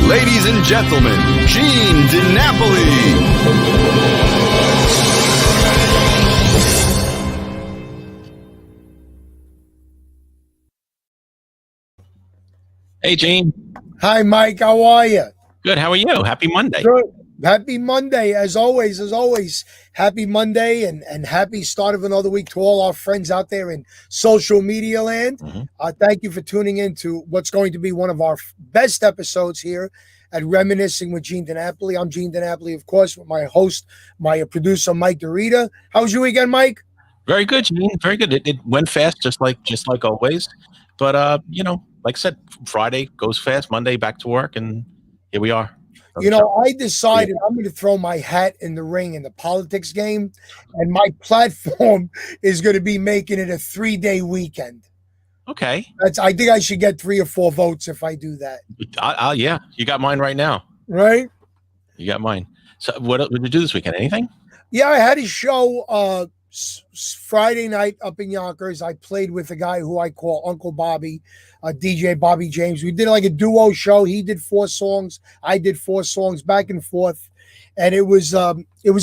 Ladies and gentlemen, Gene DiNapoli. Hey, Gene. Hi, Mike. How are you? Good. How are you? Happy Monday. Good. Happy Monday, as always. Happy Monday and happy start of another week to all our friends out there in social media land. Thank you for tuning in to what's going to be one of our best episodes here at Reminiscing with Gene DiNapoli. I'm Gene DiNapoli, of course, with my host, my producer, Mike DeRita. How was your weekend, Mike? Very good, Gene. Very good. It went fast, just like always. But like I said, Friday goes fast. Monday back to work, and here we are. I decided I'm going to throw my hat in the ring in the politics game, and my platform is going to be making it a 3-day weekend. Okay. I think I should get 3 or 4 votes if I do that. Yeah, you got mine right now. Right? You got mine. So what did you do this weekend? Anything? Yeah, I had a show Friday night up in Yonkers. I played with a guy who I call Uncle Bobby, DJ Bobby James. We did like a duo show. He did 4 songs. I did 4 songs, back and forth. And it was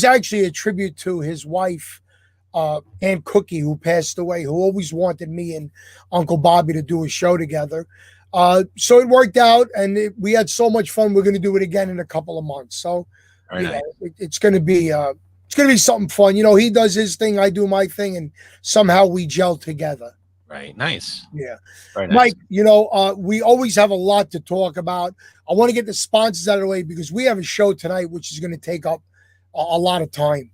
actually a tribute to his wife, Aunt Cookie, who passed away, who always wanted me and Uncle Bobby to do a show together. So it worked out, and we had so much fun. We're going to do it again in a couple of months. So it's going to be something fun. He does his thing, I do my thing, and somehow we gel together. Right. Nice. Yeah. Very nice. Mike, we always have a lot to talk about. I want to get the sponsors out of the way because we have a show tonight which is going to take up a lot of time.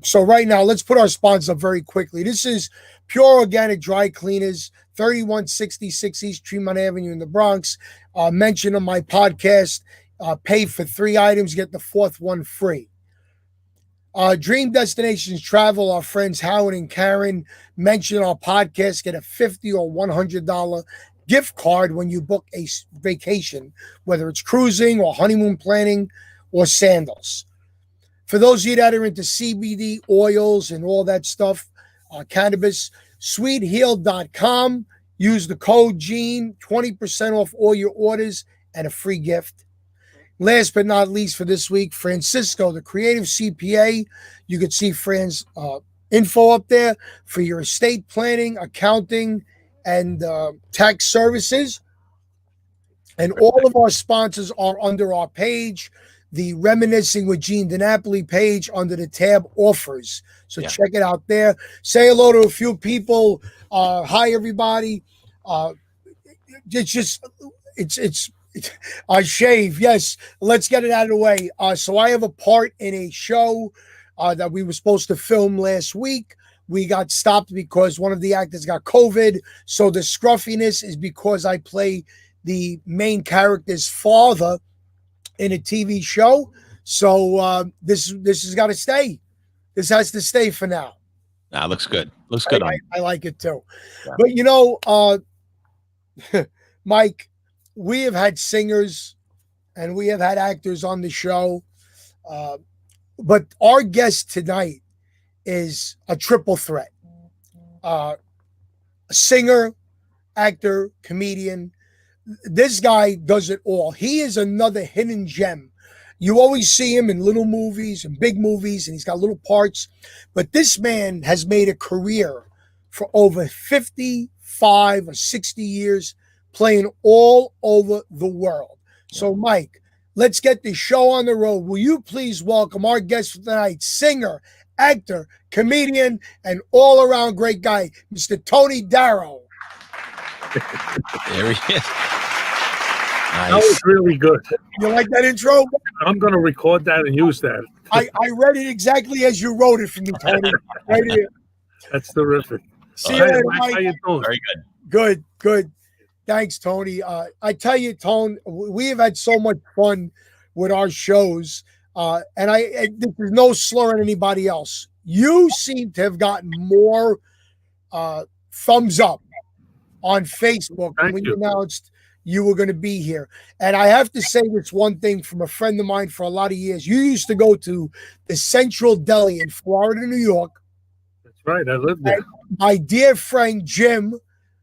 So right now, let's put our sponsors up very quickly. This is Pure Organic Dry Cleaners, 3166 East Tremont Avenue in the Bronx. Mention on my podcast, pay for 3 items, get the 4th one free. Dream Destinations Travel, our friends Howard and Karen mention our podcast, get a $50 or $100 gift card when you book a vacation, whether it's cruising or honeymoon planning or sandals. For those of you that are into CBD oils and all that stuff, cannabis, sweetheal.com, use the code Gene, 20% off all your orders and a free gift. Last but not least for this week, Francisco, the creative CPA. You can see Fran's info up there for your estate planning, accounting, and tax services. And all of our sponsors are under our page, the Reminiscing with Gene DiNapoli page under the tab Offers. So check it out there. Say hello to a few people. Hi, everybody. I shave. Yes. Let's get it out of the way. So I have a part in a show that we were supposed to film last week. We got stopped because one of the actors got COVID. So the scruffiness is because I play the main character's father in a TV show. So this has got to stay. This has to stay for now. Looks good. Looks good. I like it too. Yeah. But Mike, we have had singers and we have had actors on the show. But our guest tonight is a triple threat. A singer, actor, comedian. This guy does it all. He is another hidden gem. You always see him in little movies and big movies, and he's got little parts. But this man has made a career for over 55 or 60 years, playing all over the world. So, Mike, let's get the show on the road. Will you please welcome our guest for tonight, singer, actor, comedian, and all-around great guy, Mr. Tony Darrow. There he is. Nice. That was really good. You like that intro? I'm going to record that and use that. I read it exactly as you wrote it for me, Tony. Right here. That's terrific. See you later, Mike. Mike. How you doing? Very good. Good. Thanks, Tony. I tell you, Tone, we have had so much fun with our shows, and this is no slur on anybody else. You seem to have gotten more thumbs up on Facebook when you announced you were going to be here. And I have to say this one thing from a friend of mine for a lot of years. You used to go to the Central Deli in Florida, New York. That's right. I lived there. My dear friend Jim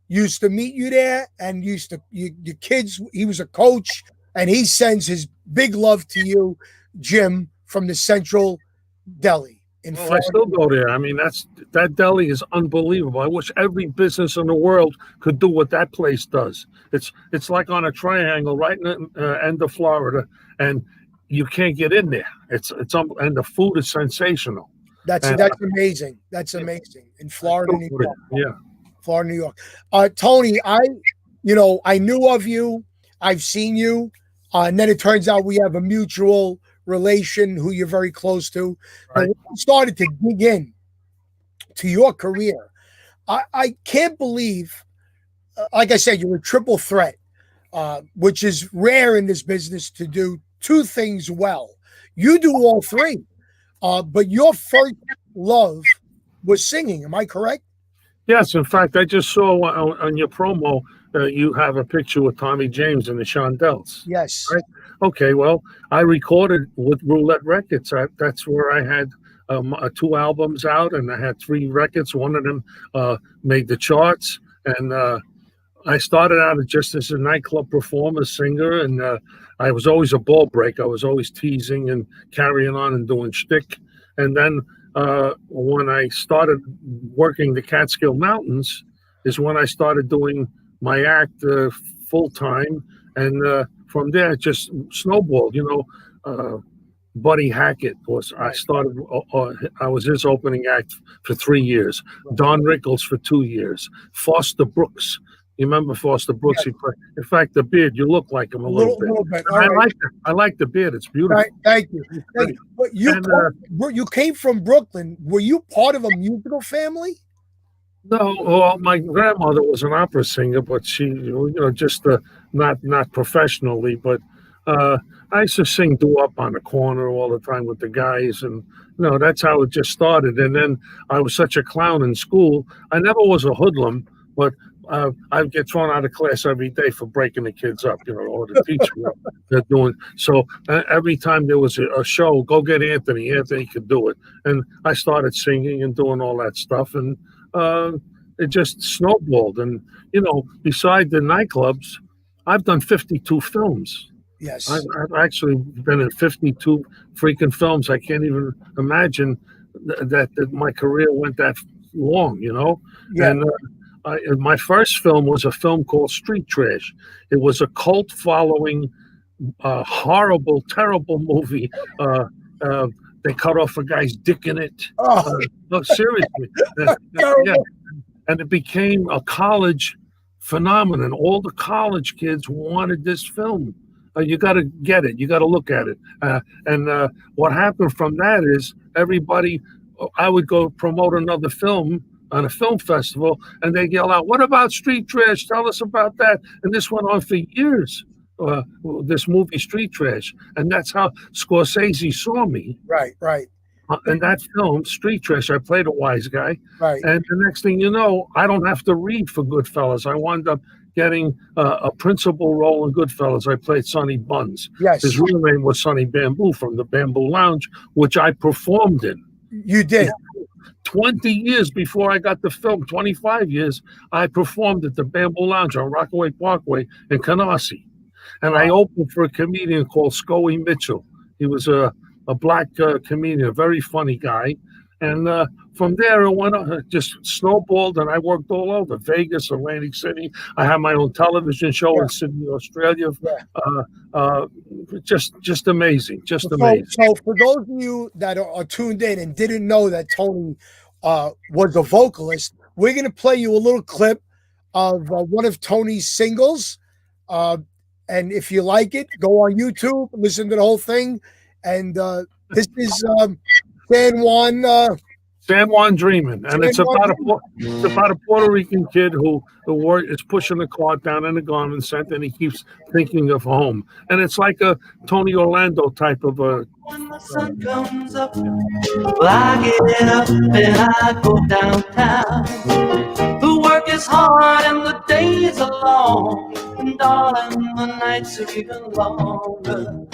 used to meet you there, and your kids, he was a coach and he sends his big love to you, Jim, from the Central Deli in Well, I Florida. still go there. I mean, that deli is unbelievable. I wish every business in the world could do what that place does. It's like on a triangle right in the end of Florida, and you can't get in there. And the food is sensational. That's amazing. That's amazing in Florida, New York. Yeah. Florida, New York. Tony, I knew of you. I've seen you, and then it turns out we have a mutual relation who you're very close to. Right. And when we started to dig in to your career, I can't believe, like I said, you're a triple threat, which is rare in this business to do two things well. You do all three, but your first love was singing. Am I correct? Yes. In fact, I just saw on your promo, you have a picture with Tommy James and the Shondells. Yes. Right? Okay, well, I recorded with Roulette Records. That's where I had 2 albums out, and I had 3 records. One of them made the charts, and I started out just as a nightclub performer, singer, and I was always a ball break. I was always teasing and carrying on and doing shtick. And then when I started working the Catskill Mountains is when I started doing my act full time, and from there it just snowballed. Buddy Hackett I started. I was his opening act for 3 years. Don Rickles for 2 years. Foster Brooks. You remember Foster Brooks? Yes. In fact, the beard, you look like him a little bit. I like the beard. It's beautiful. Right, thank you. But you came from Brooklyn. Were you part of a musical family? No, well, my grandmother was an opera singer, but she, just not professionally. But I used to sing doo-wop on the corner all the time with the guys, and that's how it just started. And then I was such a clown in school. I never was a hoodlum, but I'd get thrown out of class every day for breaking the kids up, or the teacher. They're doing so. Every time there was a show, go get Anthony. Anthony could do it, and I started singing and doing all that stuff, and it just snowballed. And beside the nightclubs, I've done 52 films. Yes, I've actually been in 52 freaking films. I can't even imagine that my career went that long. Yeah. And my first film was a film called Street Trash. It was a cult following, horrible, terrible movie. They cut off a guy's dick in it. Oh. No, seriously. Yeah. And it became a college phenomenon. All the college kids wanted this film. You got to get it. You got to look at it. And what happened from that is I would go promote another film on a film festival, and they yell out, "What about Street Trash? Tell us about that." And this went on for years, this movie Street Trash. And that's how Scorsese saw me. Right. In that film, Street Trash, I played a wise guy. Right. And the next thing you know, I don't have to read for Goodfellas. I wound up getting a principal role in Goodfellas. I played Sonny Buns. Yes. His real name was Sonny Bamboo from the Bamboo Lounge, which I performed in. You did. 20 years before I got the film, 25 years, I performed at the Bamboo Lounge on Rockaway Parkway in Canarsie. And I opened for a comedian called Scoey Mitchell. He was a black comedian, a very funny guy. And from there, it went on, just snowballed, and I worked all over Vegas, Atlantic City. I had my own television show in Sydney, Australia. Just amazing, amazing. So for those of you that are tuned in and didn't know that Tony was a vocalist, we're going to play you a little clip of one of Tony's singles. And if you like it, go on YouTube, listen to the whole thing. And this is San Juan Dreamin', and it's about a Puerto Rican kid who is pushing a cart down in a garment center, and he keeps thinking of home. And it's like a Tony Orlando type of a. When the sun comes up, well, I get up and I go downtown. The work is hard and the days are long, and darling, the nights are even longer.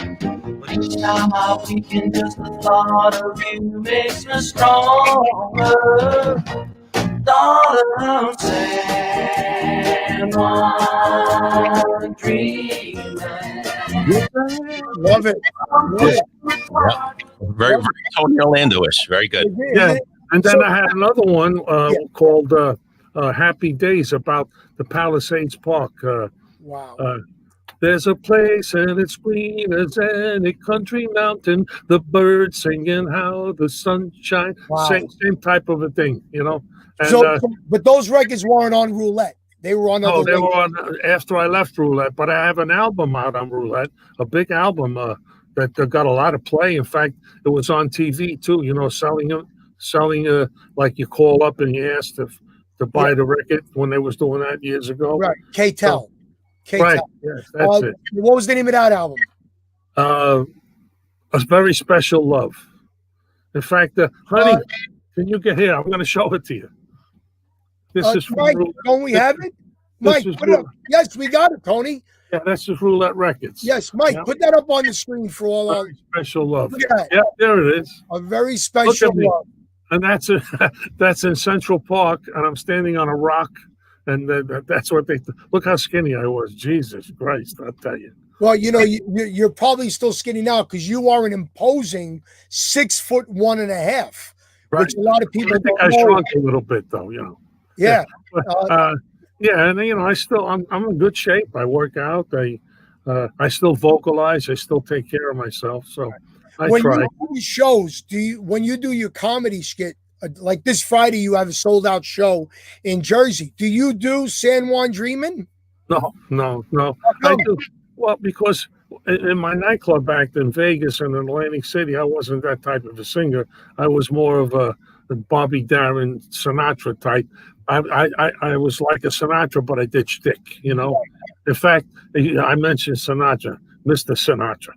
But each time I weaken, just the thought of you makes me stronger. Darling, San Juan dreaming. Love it. Yeah. Very, very Tony Orlando-ish. Very good. Yeah. And then So- I had another one called Happy Days about the Palisades Park. Wow. There's a place and it's green as any country mountain. The birds singing how the sunshine. Wow. Same type of a thing, you know. And, So, but those records weren't on Roulette. They were on no, other they were labels. on after I left Roulette. But I have an album out on Roulette, a big album that got a lot of play. In fact, it was on TV too. You know, selling like you call up and you ask to buy the record when they was doing that years ago. Right. K-Tel. Right. Yes, that's it. What was the name of that album? A very special love. In fact, honey, can you get here? I'm going to show it to you. This is from Mike, Roulette. don't we have it? Mike, is put it up. Yes, we got it, Tony. Yeah, that's just Roulette Records. Yes, Mike, Yeah. put that up on the screen for all our. Very special love. Look at that. Yeah, there it is. A very special me. love. And that's in Central Park, and I'm standing on a rock, and that's what they look how skinny I was. Jesus Christ, I'll tell you. Well, you know, you're probably still skinny now because you are an imposing 6'1.5", which a lot of people I think don't I know. shrunk a little bit, though. You know. Yeah. Yeah, and you know, I'm in good shape. I work out. I still vocalize. I still take care of myself. So I When try. you do shows, when you do your comedy skit, like this Friday, you have a sold out show in Jersey. Do you do San Juan Dreamin'? No. How I come? do. Well, because in my nightclub act in Vegas and in Atlantic City, I wasn't that type of a singer. I was more of a Bobby Darin Sinatra type. I was like a Sinatra, but I did shtick, you know. In fact, I mentioned Sinatra, Mr. Sinatra.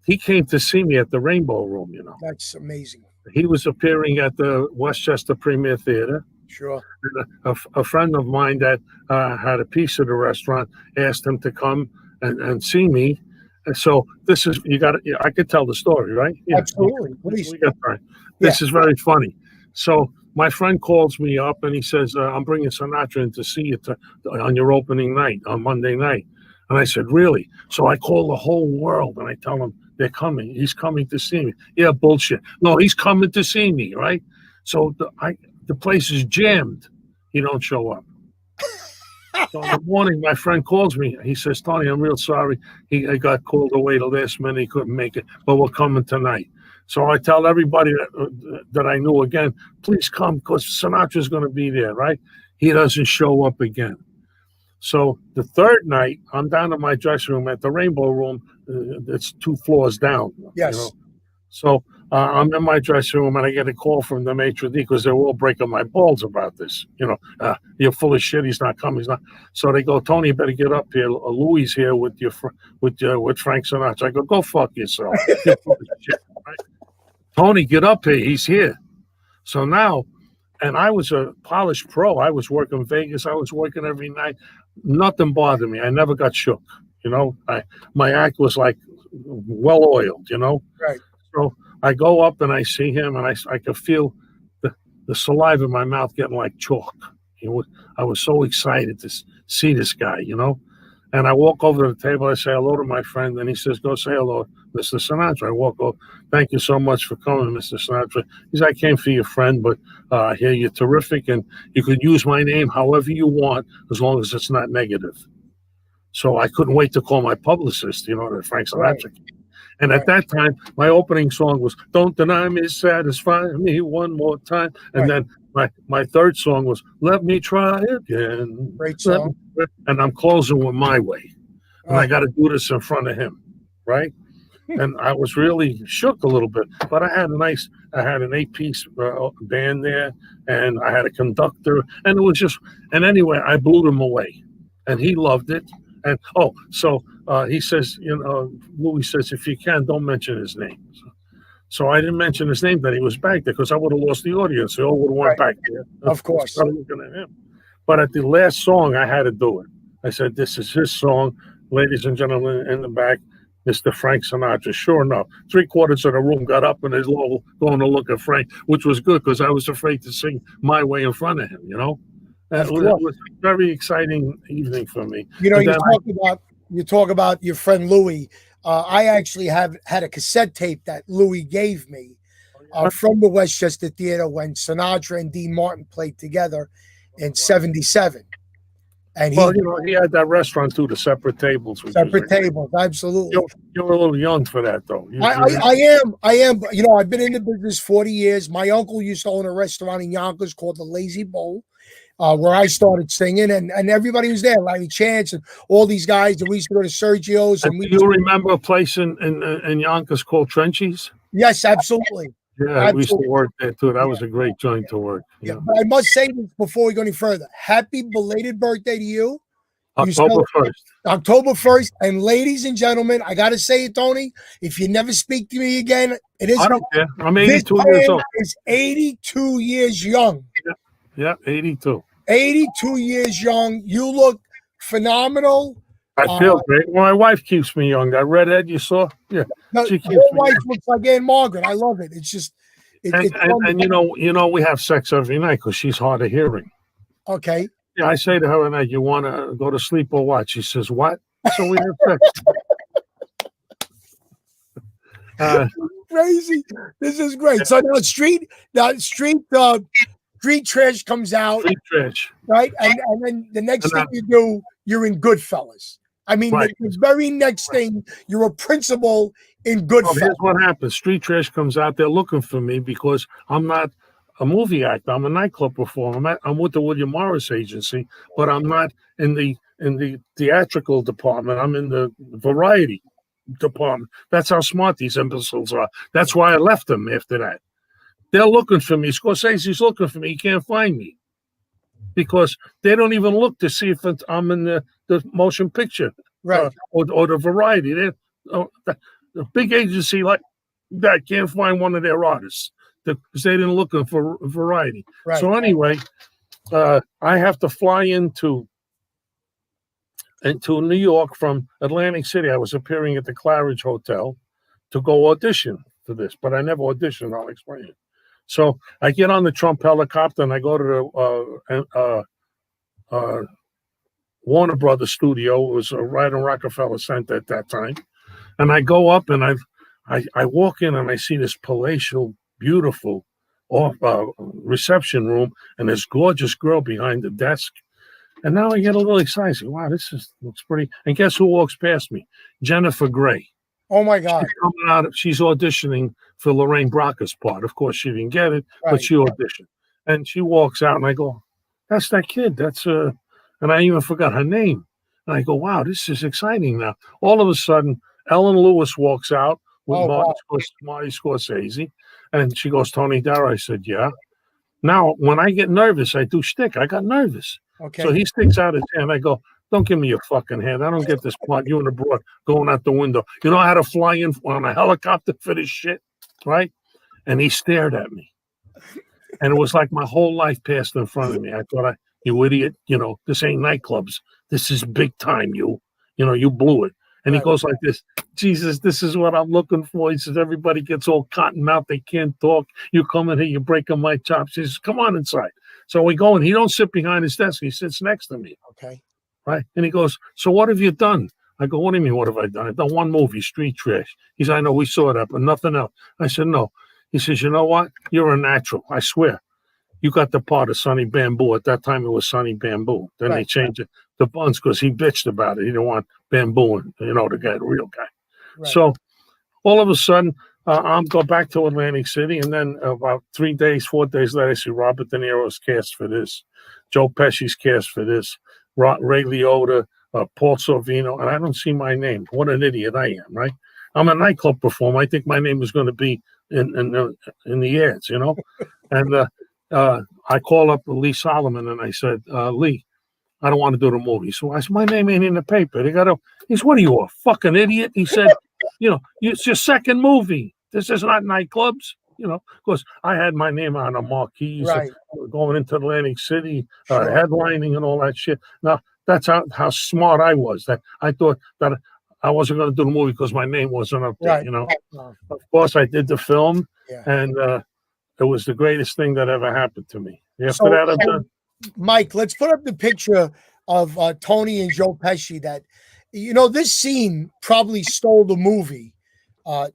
He came to see me at the Rainbow Room, you know. That's amazing. He was appearing at the Westchester Premier Theater. Sure. A friend of mine that had a piece of the restaurant asked him to come and see me. And so this is, I could tell the story, right? Yeah. Absolutely. Please. We got time. This is very funny. So my friend calls me up and he says, I'm bringing Sinatra in to see you on your opening night, on Monday night. And I said, really? So I call the whole world and I tell them they're coming. He's coming to see me. Yeah, bullshit. No, he's coming to see me, right? So the place is jammed. He don't show up. So in the morning, my friend calls me. He says, Tony, I'm real sorry. I got called away the last minute. He couldn't make it, but we're coming tonight. So I tell everybody that I knew again, please come because Sinatra's going to be there, right? He doesn't show up again. So the third night, I'm down in my dressing room at the Rainbow Room. It's 2 floors down. Yes. You know? So I'm in my dressing room and I get a call from the maitre d' because they're all breaking my balls about this. You know, you're full of shit. He's not coming. He's not. So they go, Tony, you better get up here. Louis here with Frank Sinatra. I go fuck yourself. You're full of shit, right? Tony, get up here. He's here. So now, and I was a polished pro. I was working Vegas. I was working every night. Nothing bothered me. I never got shook. You know, my act was like well oiled. You know, Right. So I go up and I see him, and I could feel the saliva in my mouth getting like chalk. I was so excited to see this guy. You know, and I walk over to the table. I say hello to my friend, and he says, "Go say hello, Mr. Sinatra." I walk over. Thank you so much for coming, Mr. Sinatra. He said, I came for your friend, but here you're terrific, and you could use my name however you want, as long as it's not negative. So I couldn't wait to call my publicist, you know, that Frank Sinatra. Right. And at that time, my opening song was "Don't Deny Me, Satisfy Me One More Time," and then my third song was "Let Me Try Again." Great song. And I'm closing with "My Way," and I got to do this in front of him, right? And I was really shook a little bit, but I had an 8-piece band there, and I had a conductor, and it was just, and anyway, I blew him away, and he loved it. And he says, you know, Louis says, if you can, don't mention his name. So I didn't mention his name that he was back there because I would have lost the audience. They all would have went back there. Of course. Started looking at him. But at the last song, I had to do it. I said, this is his song, ladies and gentlemen in the back, Mr. Frank Sinatra. Sure enough, 3/4 of the room got up and is all going to look at Frank, which was good because I was afraid to sing "My Way" in front of him, you know. It was a very exciting evening for me. You know, And you talk about your friend Louis. I actually had a cassette tape that Louis gave me from the Westchester Theater when Sinatra and Dean Martin played together in '77. And Well, he had that restaurant too, the separate tables. Separate tables, absolutely. You're a little young for that, though. I am. But, I've been in the business 40 years. My uncle used to own a restaurant in Yonkers called the Lazy Bowl, where I started singing, and everybody was there, Larry Chance and all these guys. And we used to go to Sergio's. And do you remember a place in Yonkers called Trenchies? Yes, absolutely. Yeah, absolutely. We used to work there too. That was a great joint to work. Yeah, but I must say this before we go any further. Happy belated birthday to you. October 1st. October 1st. And ladies and gentlemen, I got to say it, Tony, if you never speak to me again, it is. I don't care. I'm 82 years old. Is 82 years young. Yeah, 82. 82 years young. You look phenomenal. I feel great. Well, my wife keeps me young. That redhead you saw? Yeah. No, she keeps your me wife young. looks like Aunt Margaret. I love it. It's just. And we have sex every night because she's hard of hearing. Okay. Yeah, I say to her at night, you want to go to sleep or what? She says, what? So we have sex. Crazy. This is great. So now street trash comes out. Street trash. Right? And then the next thing you do, you're in Goodfellas. I mean, right. The very next thing, you're a principal in Goodfellas. Here's what happens. Street trash comes out. They're looking for me because I'm not a movie actor. I'm a nightclub performer. I'm with the William Morris Agency, but I'm not in the theatrical department. I'm in the variety department. That's how smart these imbeciles are. That's why I left them after that. They're looking for me. Scorsese's looking for me. He can't find me because they don't even look to see if I'm in the motion picture, right, or the variety. The big agency like that can't find one of their artists because they didn't look for variety. Right. So anyway, I have to fly into New York from Atlantic City. I was appearing at the Claridge Hotel to go audition for this, but I never auditioned. I'll explain it. So I get on the Trump helicopter and I go to the Warner Brothers studio. It was right on Rockefeller Center at that time. And I go up and I walk in and I see this palatial, beautiful reception room and this gorgeous girl behind the desk. And now I get a little excited. Wow, looks pretty. And guess who walks past me? Jennifer Grey. Oh my God! She's auditioning for Lorraine Bracco's part. Of course, she didn't get it, but she auditioned. And she walks out, and I go, "That's that kid. That's and I even forgot her name. And I go, "Wow, this is exciting now." All of a sudden, Ellen Lewis walks out with Marty Scorsese, and she goes, "Tony Darrow." I said, "Yeah." Now, when I get nervous, I do shtick. I got nervous. Okay. So he sticks out his hand. I go, "Don't give me your fucking hand. I don't get this part. You and the broad going out the window. You know how to fly in on a helicopter for this shit, right?" And he stared at me. And it was like my whole life passed in front of me. I thought, you idiot, this ain't nightclubs. This is big time, you blew it. And he goes like this, "Jesus, this is what I'm looking for." He says, "Everybody gets all cotton mouth. They can't talk. You come in here, you're breaking my chops." He says, "Come on inside." So we go in. He don't sit behind his desk. He sits next to me. Okay. Right. And he goes, "So what have you done?" I go, "What do you mean, what have I done? I've done one movie, Street Trash." He said, "I know, we saw that, but nothing else." I said, "No." He says, "You know what? You're a natural. I swear. You got the part of Sonny Bamboo. At that time, it was Sonny Bamboo. Then they changed it to Buns because he bitched about it. He didn't want Bamboo, the real guy. Right. So all of a sudden, I'm go back to Atlantic City, and then about 4 days later, I see Robert De Niro's cast for this, Joe Pesci's cast for this, Ray Liotta, Paul Sorvino, and I don't see my name. What an idiot I am, right? I'm a nightclub performer. I think my name is going to be in the ads, And I call up Lee Solomon and I said, "Lee, I don't want to do the movie." So I said, "My name ain't in the paper." He said, "What are you, a fucking idiot?" He said, "It's your second movie. This is not nightclubs." Because I had my name on a marquee, going into Atlantic City, headlining and all that shit. Now, that's how smart I was. That I thought that I wasn't going to do the movie because my name wasn't up there, Of course, I did the film, and it was the greatest thing that ever happened to me. After that, I've done. Mike, let's put up the picture of Tony and Joe Pesci that You know, this scene probably stole the movie,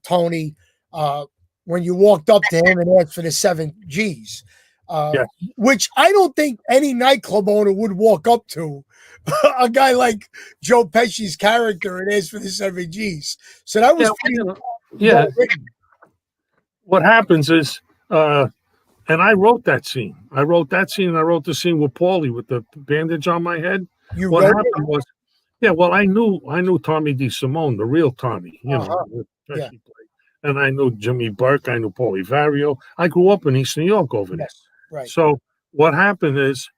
Tony, when you walked up to him and asked for the 7 Gs, Yeah. which I don't think any nightclub owner would walk up to a guy like Joe Pesci's character and ask for the 7 Gs. So that was yeah. What happens is, and I wrote that scene. I wrote that scene, and I wrote the scene with Paulie with the bandage on my head. What happened was, well, I knew Tommy DeSimone, the real Tommy, know, Yeah. and I knew Jimmy Burke, I knew Paulie Vario. I grew up in East New York over there. Right. So what happened is,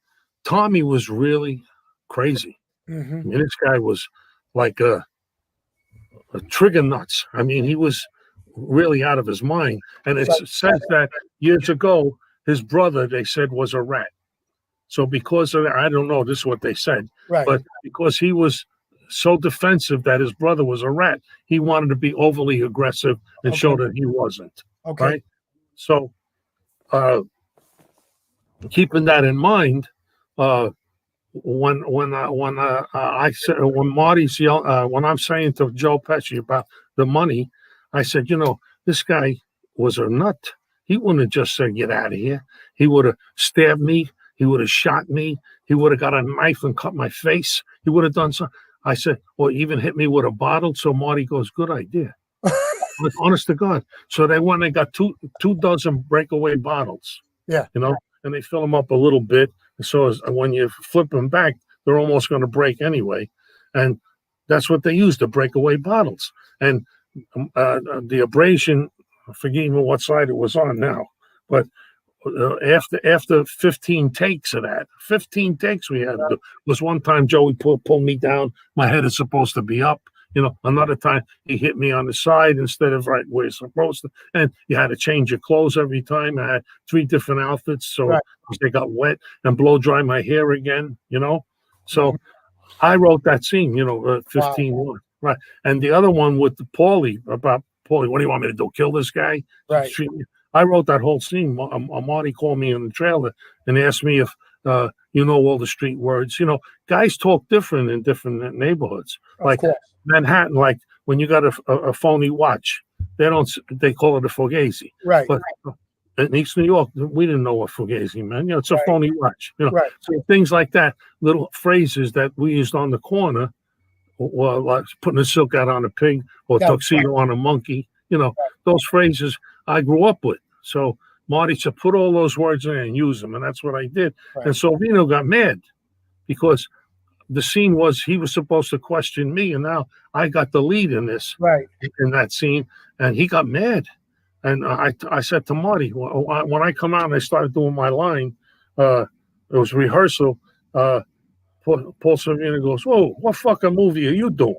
Tommy was really crazy. Mm-hmm. I mean, this guy was like a trigger nuts. I mean, he was really out of his mind. And it says that years ago, his brother, they said, was a rat. So because of that, I don't know, this is what they said, but because he was so defensive that his brother was a rat, he wanted to be overly aggressive and show that he wasn't. Okay. Right? So keeping that in mind, when Marty's when I'm saying to Joe Pesci about the money, I said, this guy was a nut. He wouldn't have just said, get out of here. He would have stabbed me. He would have shot me. He would have got a knife and cut my face. He would have done something. I said, or even hit me with a bottle. So Marty goes, good idea. Honest to God. So they went and got two dozen breakaway bottles. Yeah. And they fill them up a little bit. So when you flip them back, they're almost going to break anyway. And that's what they use, the breakaway bottles. And the abrasion, forgive me what side it was on now, but after 15 takes of that, 15 takes we had. Was one time Joey pulled me down. My head is supposed to be up. Another time he hit me on the side instead of right where it's supposed to. And you had to change your clothes every time. I had 3 different outfits, so they got wet, and blow dry my hair again. So I wrote that scene. 15 right, and the other one with the Paulie, about Paulie. What do you want me to do? Kill this guy? Right. I wrote that whole scene. Marty called me in the trailer and asked me if all the street words. Guys talk different in different neighborhoods. Like Manhattan, like when you got a phony watch, they call it a fugazi. Right. But in East New York, we didn't know what fugazi meant. It's a phony watch. Right. So things like that, little phrases that we used on the corner, or like putting a silk out on a pig or tuxedo on a monkey. Those phrases I grew up with. So Marty said, put all those words in and use them. And that's what I did. Right. And Sorvino got mad because the scene was he was supposed to question me. And now I got the lead in this, in that scene. And he got mad. And I said to Marty, when I come out and I started doing my line, it was rehearsal. Paul Sorvino goes, whoa, what fucking movie are you doing?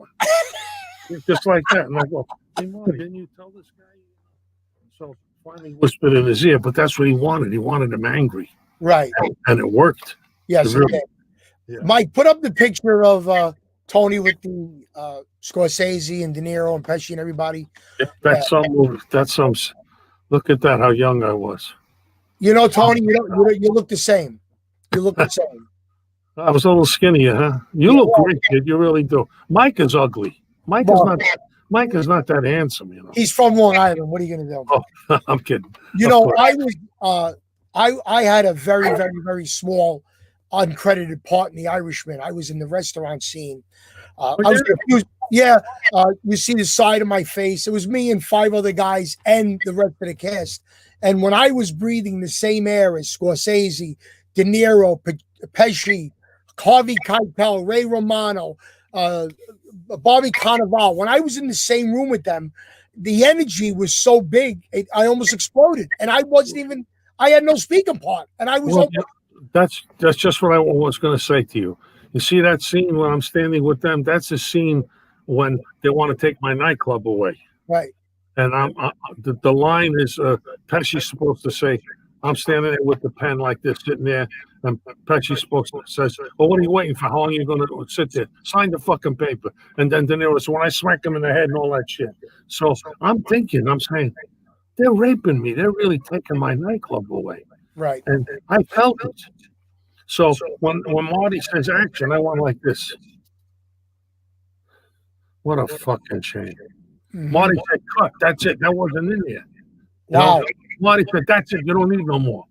Just like that. And I go, hey, Marty, didn't you tell this guy? So finally whispered in his ear, but that's what he wanted. He wanted him angry. Right. And it worked. Yes. Really, Mike, put up the picture of Tony with the Scorsese and De Niro and Pesci and everybody. That's some. Look at that, how young I was. Tony, you look the same. You look the same. I was a little skinnier, huh? You look great, kid. You really do. Mike is ugly. Mike is not that handsome, He's from Long Island. What are you going to do? Oh, I'm kidding. I had a very, very, very small uncredited part in The Irishman. I was in the restaurant scene. You see the side of my face. It was me and 5 other guys and the rest of the cast. And when I was breathing the same air as Scorsese, De Niro, Pesci, Harvey Keitel, Ray Romano, Bobby Cannavale, when I was in the same room with them, the energy was so big, I almost exploded. And I had no speaking part. And I was that's just what I was going to say to you. You see that scene when I'm standing with them? That's a scene when they want to take my nightclub away. Right. And the line is Pesci's supposed to say, I'm standing there with the pen like this, sitting there, and Pesci's supposed to say, well, what are you waiting for? How long are you going to sit there? Sign the fucking paper. And then De Niro said, when I smack him in the head and all that shit. So I'm saying, they're raping me. They're really taking my nightclub away. Right. And I felt it. So when Marty says action, I went like this. What a fucking shame. Mhm. Marty said, cut. That's it. That wasn't in there. Wow. Marty said, that's it. You don't need no more.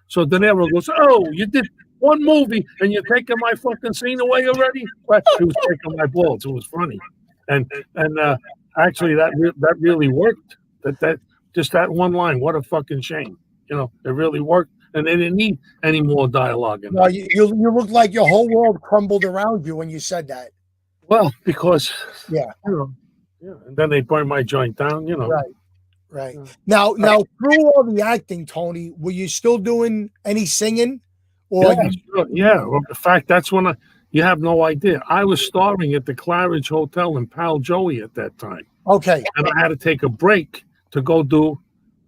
So De Niro goes, oh, you did one movie and you're taking my fucking scene away already? But he was taking my balls. It was funny. And actually, that really worked. That just that one line. What a fucking shame. You know, it really worked. And they didn't need any more dialogue in it. No, you looked like your whole world crumbled around you when you said that. Well, because, Yeah. you know, yeah. And then they burned my joint down, you know. Right. Now through all the acting, Tony, were you still doing any singing? Or Yeah, sure. Yeah. Well, in fact, that's when you have no idea. I was starring at the Claridge Hotel in Pal Joey at that time. okay. And I had to take a break to go do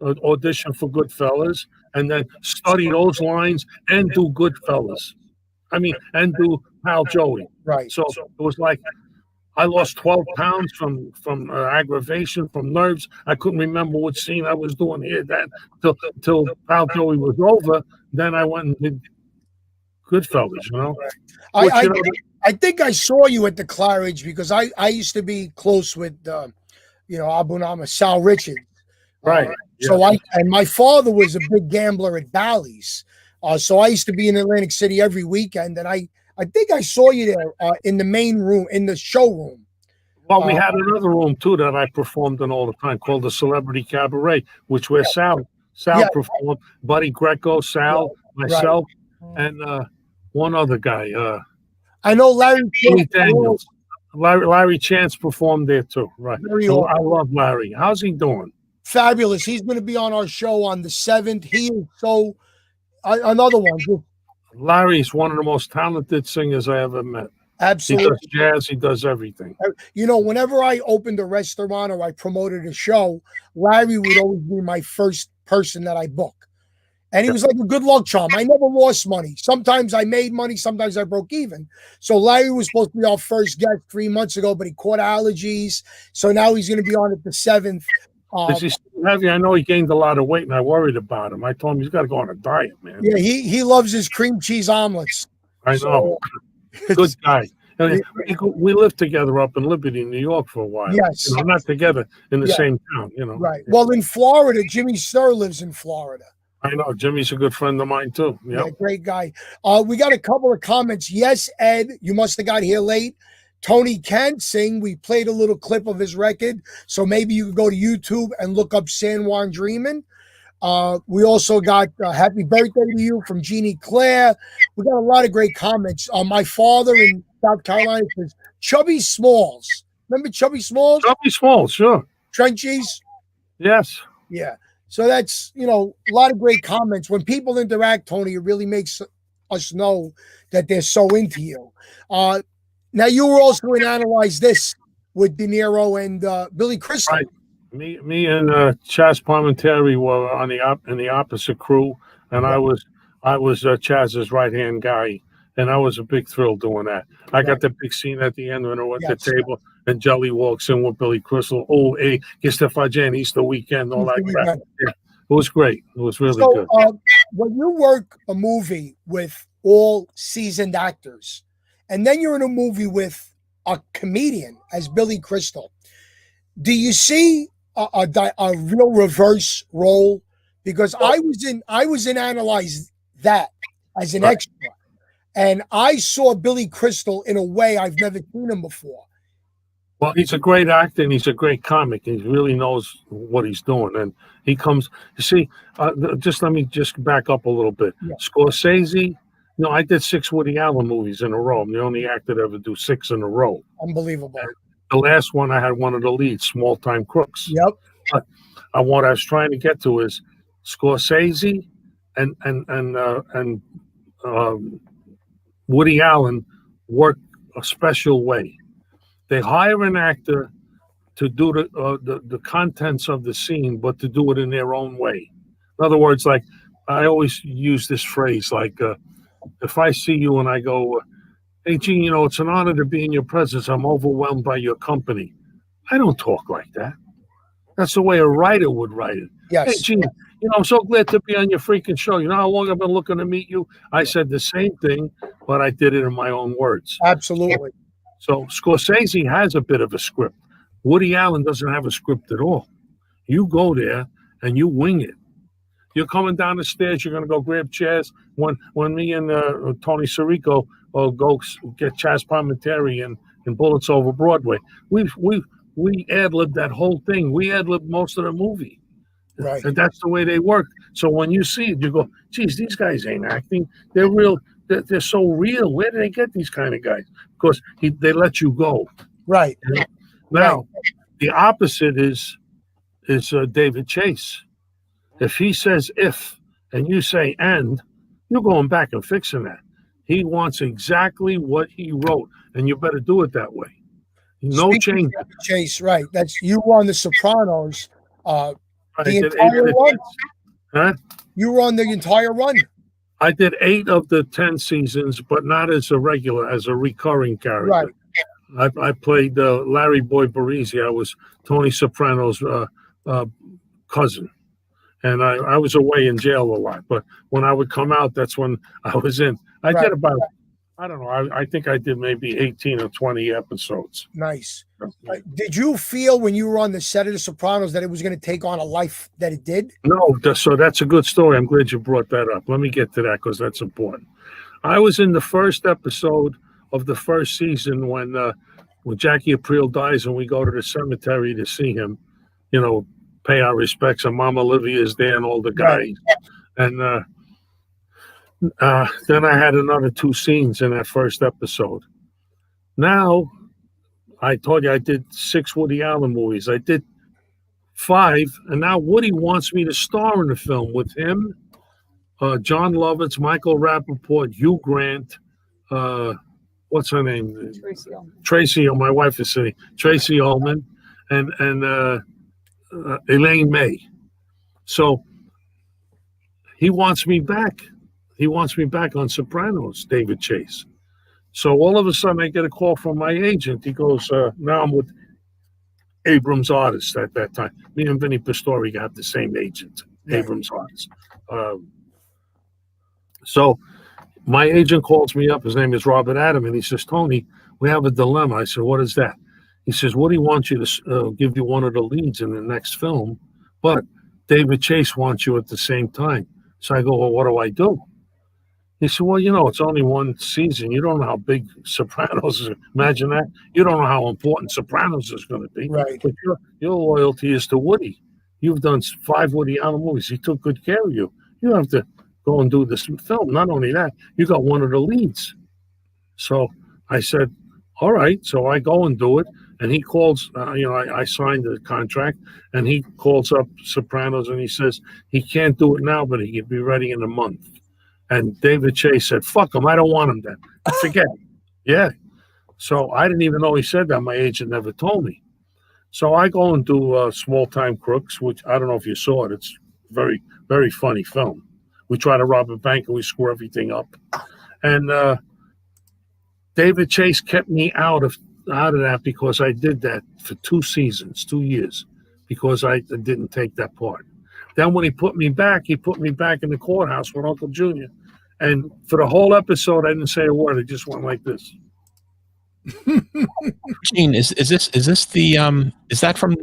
an audition for Goodfellas and then study those lines and do Goodfellas. I mean, and do Pal Joey. Right. So it was like I lost 12 pounds from aggravation, from nerves. I couldn't remember what scene I was doing here. That till Pal Joey was over. Then I went and did Goodfellas. You know. I think I saw you at the Claridge because I used to be close with Abu Nama, Sal Richards. Right. So my father was a big gambler at Bally's. So I used to be in Atlantic City every weekend, and I think I saw you there in the main room, in the showroom. Well, we had another room too that I performed in all the time called the Celebrity Cabaret, which where Sal performed, Buddy Greco, Sal, myself, and one other guy. I know Larry Daniels. Larry Chance performed there too. Right. So I love Larry. How's he doing? Fabulous. He's going to be on our show on the 7th. He is so another one. Larry's one of the most talented singers I ever met. Absolutely. He does jazz. He does everything. You know, whenever I opened a restaurant or I promoted a show, Larry would always be my first person that I book. And he was like a good luck charm. I never lost money. Sometimes I made money. Sometimes I broke even. So Larry was supposed to be our first guest 3 months ago, but he caught allergies. So now he's going to be on at the 7th. Is he still heavy? I know he gained a lot of weight, and I worried about him. I told him he's got to go on a diet, man. Yeah, he loves his cream cheese omelets. I know. Good guy. We lived together up in Liberty, New York for a while. Yes. You know, not together in the same town, you know. Right. Well, in Florida, Jimmy Sturr lives in Florida. I know. Jimmy's a good friend of mine, too. Yep. Yeah, great guy. We got a couple of comments. Yes, Ed, you must have got here late. Tony can sing. We played a little clip of his record. So maybe you could go to YouTube and look up San Juan Dreamin'. We also got happy birthday to you from Jeannie Claire. We got a lot of great comments. My father in South Carolina says, Chubby Smalls. Remember Chubby Smalls? Chubby Smalls, sure. Trenchies? Yes. Yeah. So that's, a lot of great comments. When people interact, Tony, it really makes us know that they're so into you. Now, you were also in Analyze This with De Niro and Billy Crystal. Right. Me and Chaz Palminteri were in the opposite crew, and I was Chaz's right-hand guy, and I was a big thrill doing that. I got the big scene at the end when we're at the table, and Jelly walks in with Billy Crystal. Oh, hey, que esta fajan, Easter weekend, all that crap. Yeah, it was great. It was really good. When you work a movie with all seasoned actors, and then you're in a movie with a comedian as Billy Crystal, do you see a real reverse role? Because I was in Analyze That as an extra, and I saw Billy Crystal in a way I've never seen him before. Well, he's a great actor and he's a great comic. He really knows what he's doing, and he comes. You see, let me back up a little bit. Yeah. Scorsese. I did 6 Woody Allen movies in a row. I'm the only actor to ever do 6 in a row. Unbelievable. And the last one, I had one of the leads, Small Time Crooks. Yep. But what I was trying to get to is Scorsese and Woody Allen work a special way. They hire an actor to do the contents of the scene, but to do it in their own way. In other words, like I always use this phrase, like if I see you and I go, hey, Gene, it's an honor to be in your presence. I'm overwhelmed by your company. I don't talk like that. That's the way a writer would write it. Yes. Hey, Gene, I'm so glad to be on your freaking show. You know how long I've been looking to meet you? I said the same thing, but I did it in my own words. Absolutely. So Scorsese has a bit of a script. Woody Allen doesn't have a script at all. You go there and you wing it. You're coming down the stairs. You're going to go grab chairs. When me and Tony Sirico go get Chaz Palminteri in Bullets Over Broadway, we ad-libbed that whole thing. We ad-libbed most of the movie. Right. And that's the way they work. So when you see it, you go, geez, these guys ain't acting. They're real. They're so real. Where do they get these kind of guys? Because they let you go. Right. Now, the opposite is David Chase. If he says if and you say and, you're going back and fixing that. He wants exactly what he wrote, and you better do it that way. No change. Chase, right. That's you were on The Sopranos. The did entire run. Huh? You were on the entire run. I did 8 of the 10 seasons, but not as a regular, as a recurring character. Right. I played Larry Boy Barisi. I was Tony Soprano's cousin. And I was away in jail a lot. But when I would come out, that's when I was in. I did about, I don't know, I think I did maybe 18 or 20 episodes. Nice. Did you feel when you were on the set of The Sopranos that it was going to take on a life that it did? No, so that's a good story. I'm glad you brought that up. Let me get to that because that's important. I was in the first episode of the first season when Jackie Aprile dies and we go to the cemetery to see him, pay our respects, and Mama Olivia is there and all the guys. And then I had another 2 scenes in that first episode. Now, I told you I did 6 Woody Allen movies. I did 5, and now Woody wants me to star in the film with him, John Lovitz, Michael Rappaport, Hugh Grant, what's her name? Tracy. My wife is sitting. Tracy Ullman, and Elaine May. So he wants me back. He wants me back on Sopranos, David Chase. So all of a sudden I get a call from my agent. He goes, now I'm with Abrams Artists at that time. Me and Vinny Pistori got the same agent, Abrams Artists. So my agent calls me up. His name is Robert Adam, and he says, Tony, we have a dilemma. I said, what is that? He says, Woody wants you to give you one of the leads in the next film, but David Chase wants you at the same time. So I go, well, what do I do? He said, well, it's only 1 season. You don't know how big Sopranos is. Imagine that. You don't know how important Sopranos is going to be. Right. But your loyalty is to Woody. You've done 5 Woody Allen movies. He took good care of you. You have to go and do this film. Not only that, you got one of the leads. So I said, all right. So I go and do it. And he calls, I signed the contract, and he calls up Sopranos and he says he can't do it now, but he can be ready in a month. And David Chase said, fuck him, I don't want him then. Forget it. Yeah. So I didn't even know he said that. My agent never told me. So I go and do Small Time Crooks, which I don't know if you saw it. It's very, very funny film. We try to rob a bank and we screw everything up. And David Chase kept me out of that because I did that for 2 seasons, 2 years, because I didn't take that part. Then when he put me back in the courthouse with Uncle Junior. And for the whole episode, I didn't say a word. I just went like this. Gene, is this the is that from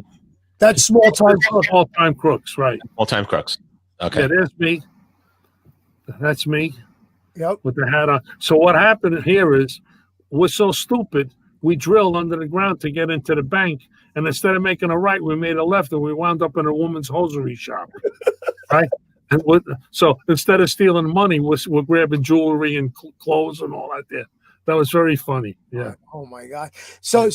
That's Small Time Crooks? Small Time Crooks, right? Small Time Crooks? Okay. Yeah, there's me. That's me. Yep. With the hat on. So what happened here is we're so stupid. We drilled under the ground to get into the bank, and instead of making a right, we made a left, and we wound up in a woman's hosiery shop, right? And so instead of stealing money, we're grabbing jewelry and clothes and all that there. That was very funny. Yeah. Oh my God. So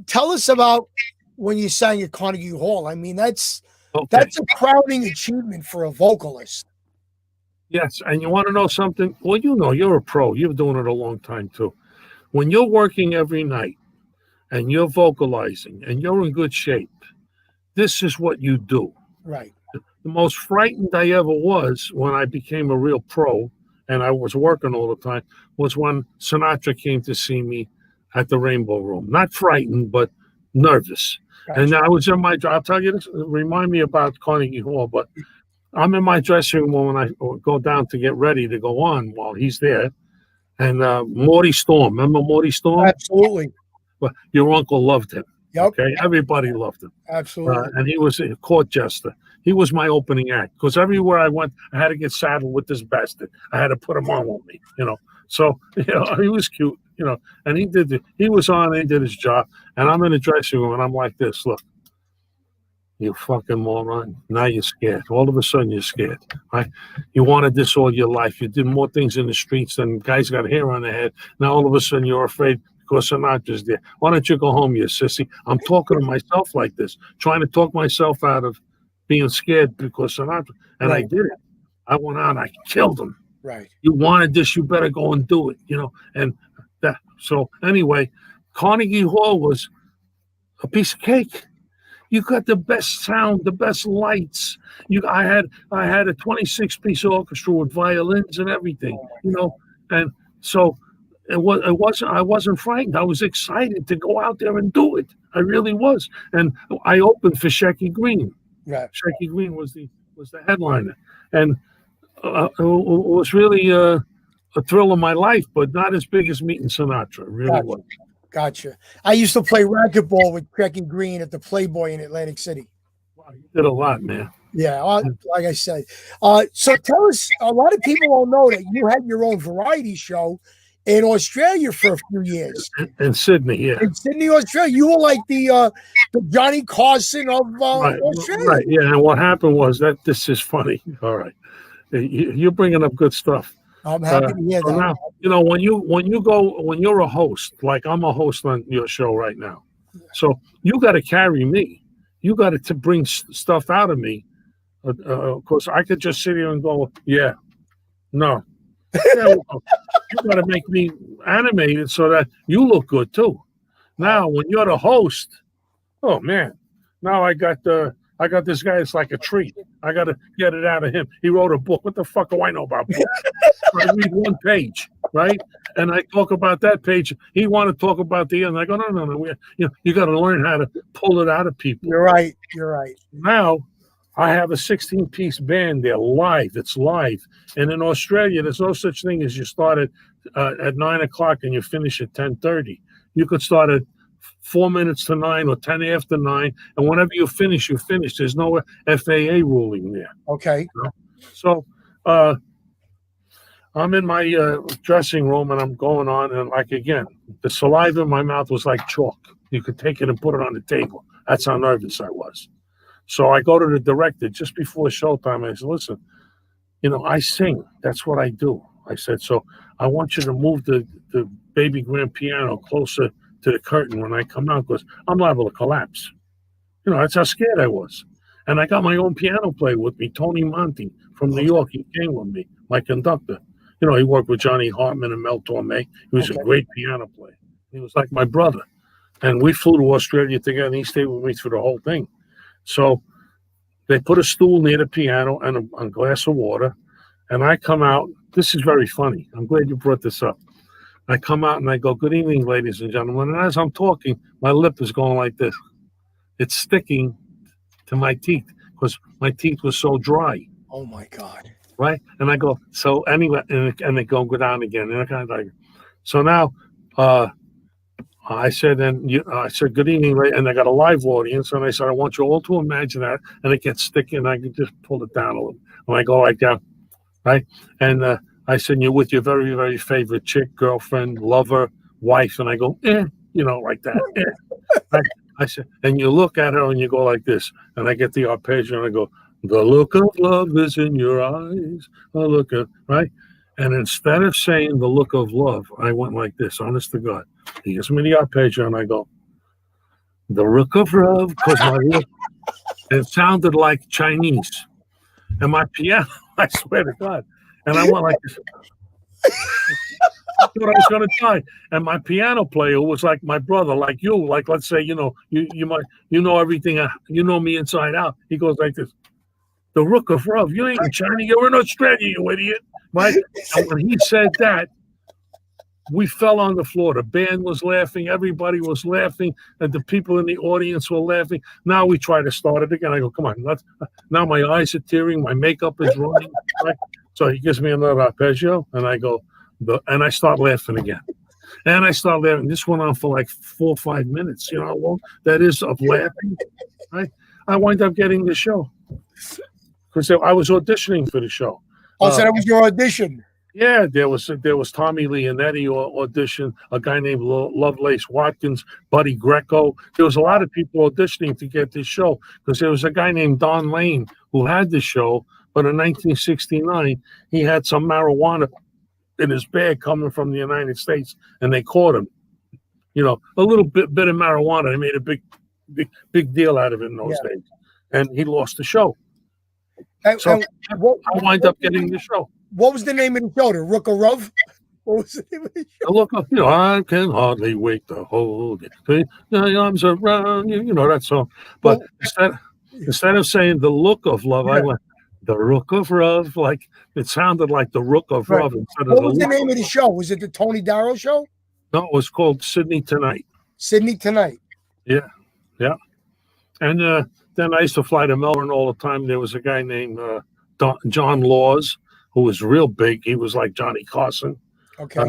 tell us about when you sang at Carnegie Hall. I mean, that's a crowning achievement for a vocalist. Yes, and you want to know something? Well, you're a pro. You're doing it a long time, too. When you're working every night and you're vocalizing and you're in good shape, this is what you do. Right. The most frightened I ever was when I became a real pro and I was working all the time was when Sinatra came to see me at the Rainbow Room. Not frightened, but nervous. Gotcha. And I was in my, I'll tell you this, remind me about Carnegie Hall, but I'm in my dressing room when I go down to get ready to go on while he's there. And Morty Storm, remember Morty Storm? Absolutely. Well, your uncle loved him. Yep. Okay, everybody loved him. Absolutely. And he was a court jester. He was my opening act because everywhere I went, I had to get saddled with this bastard. I had to put him on with me, So he was cute, and he was on. He did his job, and I'm in the dressing room, and I'm like this. Look, you fucking moron. Now you're scared. All of a sudden you're scared, right? You wanted this all your life. You did more things in the streets than guys got hair on their head. Now all of a sudden you're afraid because Sinatra's there. Why don't you go home, you sissy? I'm talking to myself like this, trying to talk myself out of being scared because Sinatra. And I did it. I went out and I killed him. Right. You wanted this, you better go and do it, And that. So anyway, Carnegie Hall was a piece of cake. You got the best sound, the best lights. I had a 26-piece orchestra with violins and everything, and so I wasn't frightened. I was excited to go out there and do it. I really was. And I opened for Shecky Green. Right. Shecky Green was the headliner, and it was really a thrill of my life, but not as big as meeting Sinatra. It really was. Gotcha. I used to play racquetball with Shecky Green at the Playboy in Atlantic City. Wow, you did a lot, man. Yeah, like I said. So tell us, a lot of people don't know that you had your own variety show in Australia for a few years. In Sydney, yeah. In Sydney, Australia. You were like the Johnny Carson of Australia. Right, yeah. And what happened was that this is funny. All right. You're bringing up good stuff. I'm happy to hear that. Now, when you're a host, like I'm a host on your show right now, so you got to carry me. You got to bring stuff out of me. Of course, I could just sit here and go, yeah, no. Yeah, you got to make me animated so that you look good too. Now, when you're the host, oh man, now I got this guy. It's like a treat. I got to get it out of him. He wrote a book. What the fuck do I know about books? I read one page, right? And I talk about that page. He want to talk about the end. I go, no. You got to learn how to pull it out of people. You're right. Now, I have a 16-piece band there live. It's live. And in Australia, there's no such thing as you start at 9 o'clock and you finish at 10:30. You could start at 4 minutes to 9 or 10 after 9, and whenever you finish, you finish. There's no FAA ruling there. Okay. So I'm in my dressing room, and I'm going on, and like again, the saliva in my mouth was like chalk. You could take it and put it on the table. That's how nervous I was. So I go to the director just before showtime. I said, listen, I sing. That's what I do. I said, so I want you to move the baby grand piano closer to the curtain when I come out because I'm liable to collapse. That's how scared I was. And I got my own piano player with me, Tony Monti from New York. He came with me, my conductor. He worked with Johnny Hartman and Mel Torme. He was a great piano player. He was like my brother. And we flew to Australia together, and he stayed with me through the whole thing. So they put a stool near the piano and a glass of water. And I come out. This is very funny. I'm glad you brought this up. I come out and I go, good evening, ladies and gentlemen. And as I'm talking, my lip is going like this. It's sticking to my teeth because my teeth were so dry. Oh, my God. Right? And I go, so anyway, and they go down again. And I kind of like, so now I said, good evening, ladies. And I got a live audience. And I said, I want you all to imagine that. And it gets sticky and I can just pull it down a little. And I go like that. Right? And I said, you're with your very, very favorite chick, girlfriend, lover, wife. And I go, like that. I said, and you look at her and you go like this. And I get the arpeggio and I go, the look of love is in your eyes. Right? And instead of saying the look of love, I went like this, honest to God. He gives me the arpeggio and I go, the look of love, because it sounded like Chinese. And my piano, I swear to God. And I went like this. I thought I was going to die. And my piano player was like my brother, like you. Like, let's say, you know everything. You know me inside out. He goes like this. The Rook of Love. You ain't in China. You're in Australia, you idiot. Right? And when he said that, we fell on the floor. The band was laughing. Everybody was laughing. And the people in the audience were laughing. Now we try to start it again. I go, come on. Now my eyes are tearing. My makeup is running. Right? So he gives me another arpeggio. And I go, And I start laughing again. And I start laughing. This went on for like 4 or 5 minutes. You know how long that is of laughing? I wind up getting the show because I was auditioning for the show. Oh, so that was your audition. Yeah, there was Tommy Leonetti audition, a guy named Lovelace Watkins, Buddy Greco. There was a lot of people auditioning to get this show because there was a guy named Don Lane who had the show, but in 1969 he had some marijuana in his bag coming from the United States, and they caught him. You know, a little bit of marijuana. They made a big deal out of it in those days, and he lost the show. So I wind up getting the show. What was the name of the show? The Rook of Rove? What was the name of the show? Look up, I can hardly wait to hold it. My arms around you, that song. But instead of saying the look of love, I went the Rook of Rove. Like it sounded like the Rook of Rove instead of what was the name of the show? Was it the Tony Darrow show? No, it was called Sydney Tonight. Sydney Tonight. Yeah. And then I used to fly to Melbourne all the time. There was a guy named John Laws who was real big. He was like Johnny Carson. Okay.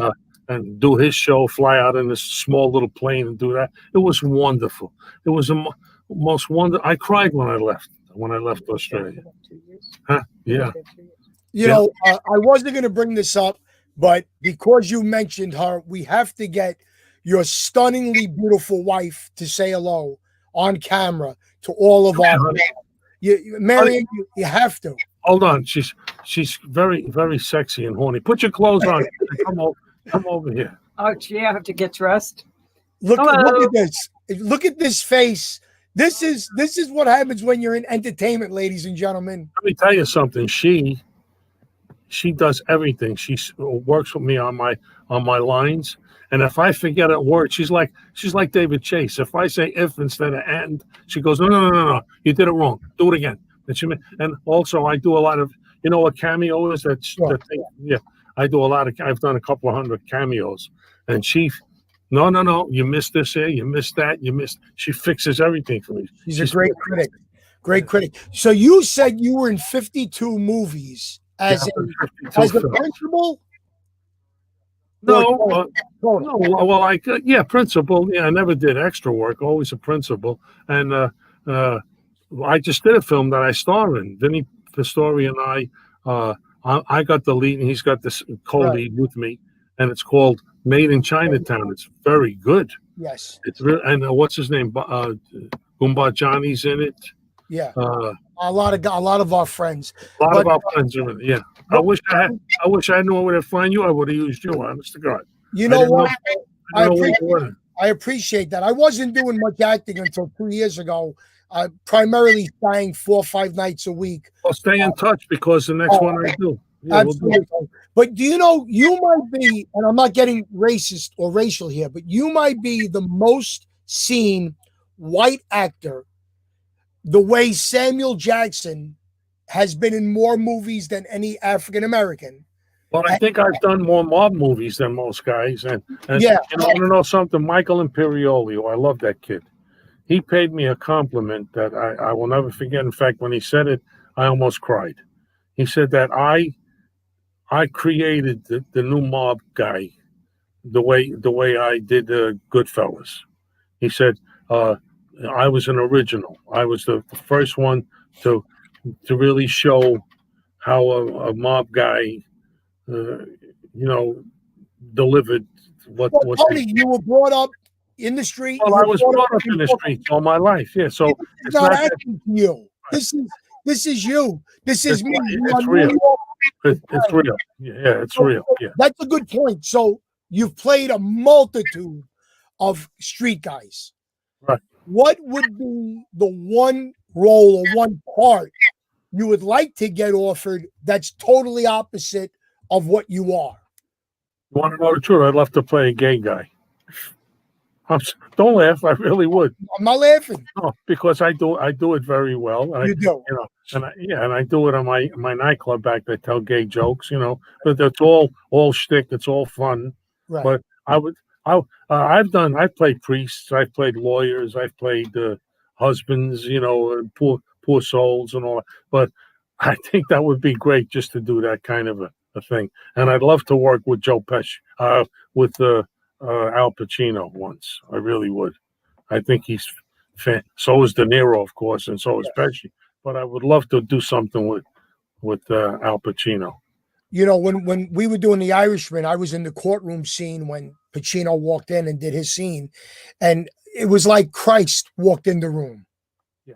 And do his show, fly out in this small little plane and do that. It was wonderful. It was the most wonderful. I cried when I left Australia. Huh? Yeah. I wasn't going to bring this up, but because you mentioned her, we have to get your stunningly beautiful wife to say hello on camera to all of our Marion, you have to. Hold on. She's very, very sexy and horny. Put your clothes on. Come over here. Oh, gee, I have to get dressed. Look at this. Look at this face. This is what happens when you're in entertainment, ladies and gentlemen. Let me tell you something. She does everything. She works with me on my lines. And if I forget a word, she's like David Chase. If I say if instead of and, she goes, no, you did it wrong. Do it again. And also I do a lot of, what cameo is? I do a lot of. I've done a couple of hundred cameos, and she, no, you missed this here, you missed that, you missed. She fixes everything for me. She's a great critic. Great critic. So you said you were in 52 movies as the principal. No, well, principal. Yeah, I never did extra work. Always a principal, and I just did a film that I star in. Vinny Pistori and I got the lead, and he's got this co-lead with me, and it's called Made in Chinatown. It's very good. Yes, it's real. And what's his name? Goomba Johnny's in it. Yeah, a lot of our friends. A lot of our friends are in it. Yeah. I wish I knew where to find you. I would have used you, honest to God. You know what? I appreciate that. I wasn't doing much acting until 2 years ago. Primarily staying 4 or 5 nights a week. Well, stay in touch because the next one I do. Yeah, absolutely. We'll do. But do you know, you might be, and I'm not getting racist or racial here, but you might be the most seen white actor the way Samuel Jackson has been in more movies than any African American. Well, I think I've done more mob movies than most guys. And yeah. You want to know something? Michael Imperioli, I love that kid. He paid me a compliment that I will never forget. In fact, when he said it, I almost cried. He said that I created the new mob guy the way I did Goodfellas. He said I was an original. I was the first one to really show how a mob guy, delivered what. Tony, you were brought up in the street. Well, I was brought up in the streets all my life. Yeah, so it's not acting to you. This is you. This is me. It's real. It's real. Yeah, it's real. Yeah, that's a good point. So you've played a multitude of street guys. Right. What would be the one role or one part you would like to get offered that's totally opposite of what you are? You want to know the truth? I'd love to play a gay guy. Don't laugh. I really would. I'm not laughing. No, because I do it very well. And you do. And I do it on my nightclub back. I tell gay jokes, but that's all shtick. It's all fun. Right. But I've played priests. I've played lawyers. I've played husbands, poor souls and all. But I think that would be great just to do that kind of a thing. And I'd love to work with Joe Pesci, with Al Pacino once. I really would. I think he's so is De Niro, of course, and so is Pesci. But I would love to do something with Al Pacino. You know, when we were doing The Irishman, I was in the courtroom scene when Pacino walked in and did his scene, and it was like Christ walked in the room. Yeah,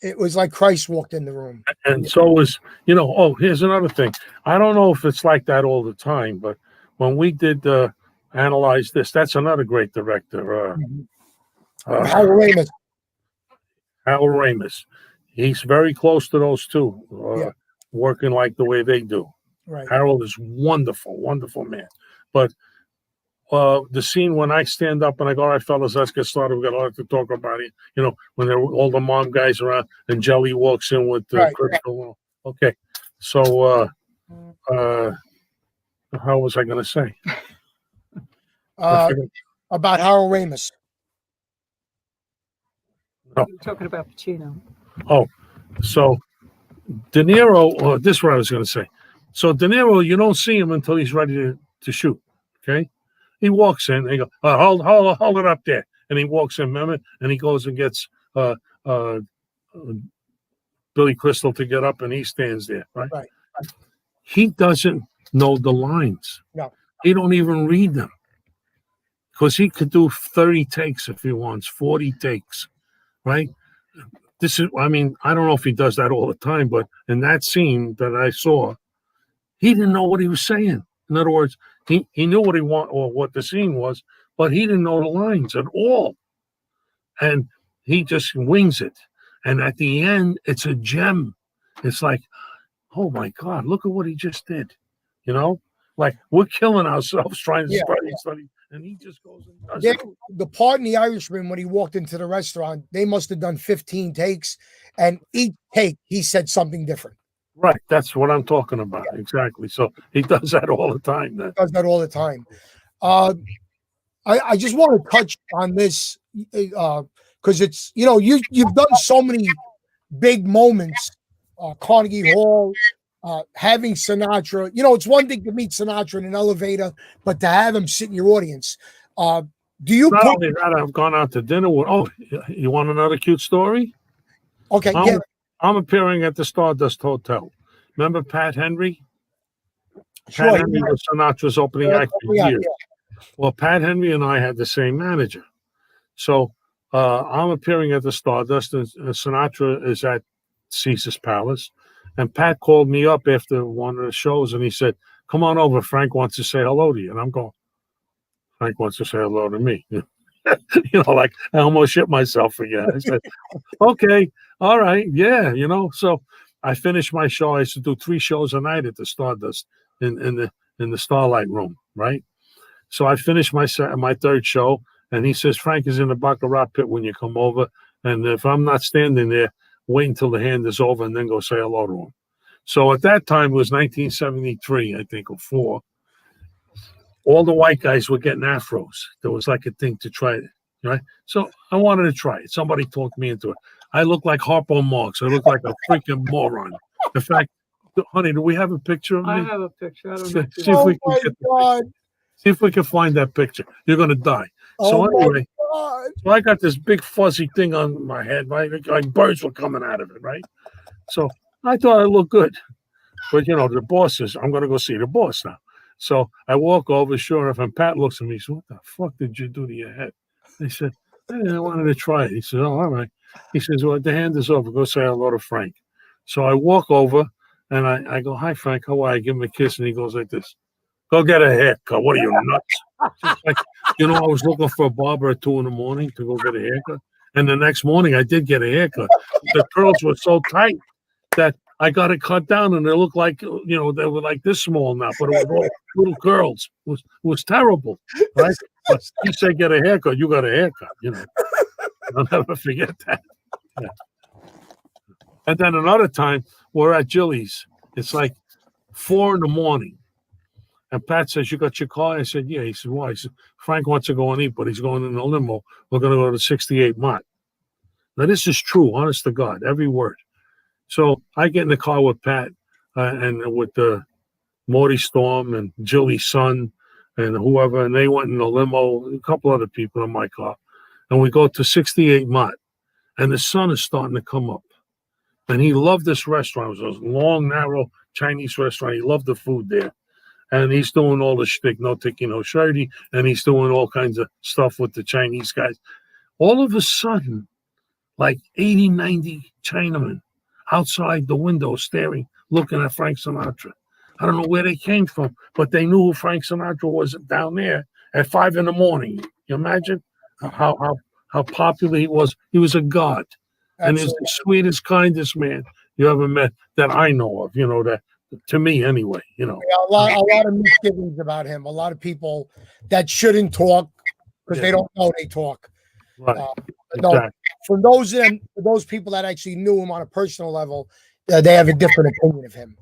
it was like Christ walked in the room. And so was, oh, here's another thing. I don't know if it's like that all the time, but when we did Analyze This, that's another great director. Howard Ramis. Howard Ramis. He's very close to those two, working like the way they do. Right. Harold is wonderful, wonderful man. But the scene when I stand up and I go, all right, fellas, let's get started. We've got a lot to talk about it. When there were all the mom guys around and Jelly walks in with Crystal. Okay. So how was I going to say? About Harold Ramis. No. You're talking about Pacino. Oh, so De Niro, this is what I was going to say. So De Niro, you don't see him until he's ready to shoot. Okay. He walks in and he goes, hold it up there. And he walks in, remember? And he goes and gets Billy Crystal to get up and he stands there, right? Right. He doesn't know the lines. No. He don't even read them. Because he could do 30 takes if he wants, 40 takes, right? I don't know if he does that all the time, but in that scene that I saw, he didn't know what he was saying. In other words, he knew what he wanted or what the scene was, but he didn't know the lines at all. And he just wings it. And at the end, it's a gem. It's like, oh my God, look at what he just did. Like we're killing ourselves trying to study. And he just goes and does it. The part in The Irishman when he walked into the restaurant, they must have done 15 takes, and each take he said something different. Right, that's what I'm talking about. Yeah. Exactly. So he does that all the time. He does that all the time. I just want to touch on this because it's you've done so many big moments, Carnegie Hall. Having Sinatra, it's one thing to meet Sinatra in an elevator, but to have him sit in your audience. Do you Not only that, I've gone out to dinner with, you want another cute story? Okay, I'm appearing at the Stardust Hotel. Remember Pat Henry? Sure, Pat Henry was Sinatra's opening act for years. Yeah. Well, Pat Henry and I had the same manager. So I'm appearing at the Stardust, and Sinatra is at Caesar's Palace. And Pat called me up after one of the shows, and he said, come on over. Frank wants to say hello to you. And I'm going, Frank wants to say hello to me. Like I almost shit myself again. I said, okay, all right, yeah, So I finished my show. I used to do 3 shows a night at the Stardust in the Starlight Room, right? So I finished my 3rd show, and he says, Frank is in the Baccarat pit when you come over. And if I'm not standing there, wait until the hand is over and then go say hello to him. So at that time, it was 1973, I think, or 4. All the white guys were getting afros. There was like a thing to try it, right? So I wanted to try it. Somebody talked me into it. I look like Harpo Marx. I look like a freaking moron. In fact, honey, do we have a picture of me? I have a picture. I don't know. See if we can find that picture. You're going to die. So anyway, so I got this big fuzzy thing on my head, right? Like birds were coming out of it, right? So I thought I looked good. But, the boss says, I'm going to go see the boss now. So I walk over, sure enough, and Pat looks at me. He said, what the fuck did you do to your head? I said, I wanted to try it. He said, oh, all right. He says, well, the hand is over. Go say hello to Frank. So I walk over, and I go, hi, Frank. How are you? I give him a kiss, and he goes like this. Go get a haircut. What are you, nuts? Like, I was looking for a barber at 2 a.m. to go get a haircut. And the next morning, I did get a haircut. The curls were so tight that I got it cut down, and they looked like, they were like this small now, but it was all little curls. It was terrible, right? But he said, get a haircut. You got a haircut, I'll never forget that. Yeah. And then another time, we're at Jilly's. It's like 4 a.m. And Pat says, you got your car? I said, yeah. He said, why? He said, Frank wants to go and eat, but he's going in the limo. We're going to go to 68 Mott. Now, this is true, honest to God, every word. So I get in the car with Pat and with Morty Storm and Jilly's son and whoever, and they went in the limo, a couple other people in my car. And we go to 68 Mott, and the sun is starting to come up. And he loved this restaurant. It was a long, narrow Chinese restaurant. He loved the food there. And he's doing all the shtick, no ticky, no shirty, and he's doing all kinds of stuff with the Chinese guys. All of a sudden, like 80, 90 Chinamen outside the window staring, looking at Frank Sinatra. I don't know where they came from, but they knew who Frank Sinatra was down there at 5 a.m. You imagine how popular he was? He was a god. And he's the sweetest, kindest man you ever met that I know of, that to me anyway, Yeah, a lot of misgivings about him. A lot of people that shouldn't talk because they don't know they talk. Right. No, Exactly. for those people that actually knew him on a personal level, they have a different opinion of him.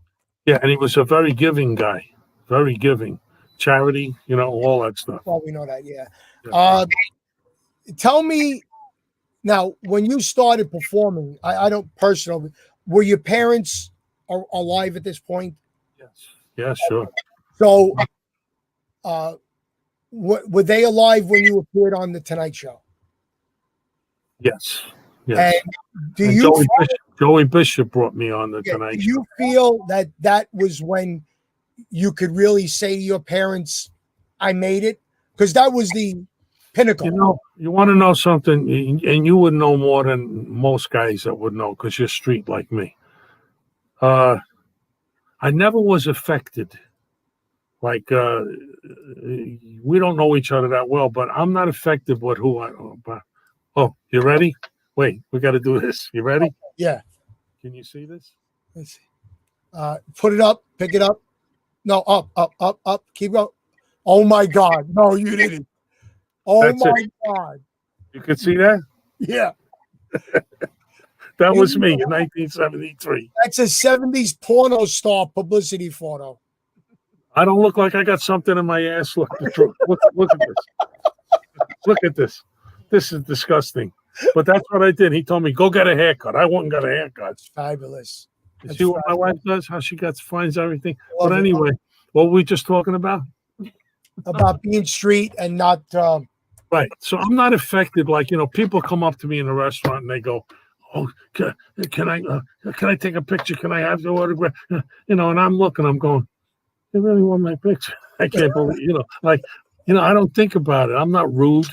Yeah, and he was a very giving guy, very giving. Charity, all that stuff. Well, we know that, yeah. Tell me now, when you started performing, I don't personally, were your parents alive at this point? Yes. Yeah, sure. So, were they alive when you appeared on the Tonight Show? Yes. Yes. And do you Joey Bishop brought me on the Tonight Show. Do you feel that was when you could really say to your parents, I made it? Because that was the pinnacle. You want to know something, and you would know more than most guys that would know because you're street like me. I never was affected. Like, we don't know each other that well, but I'm not affected with who I am. Oh, you ready? Wait, we got to do this. You ready? Yeah. Can you see this? Let's see. Put it up. Pick it up. No, up. Keep going. Oh, my God. No, you didn't. Oh, That's my God. You could see that? Yeah. That was me in 1973. That's a 70s porno star publicity photo. I don't look like I got something in my ass. Look at this. Look at this. This is disgusting. But that's what I did. He told me, go get a haircut. I went and got a haircut. It's fabulous. You see what my wife does? How she finds everything. But anyway, what were we just talking about? About being street and not... Right. So I'm not affected. Like, people come up to me in a restaurant and they go, oh, can I take a picture? Can I have your autograph? And I'm looking, I'm going, they really want my picture. I can't believe, I don't think about it. I'm not rude.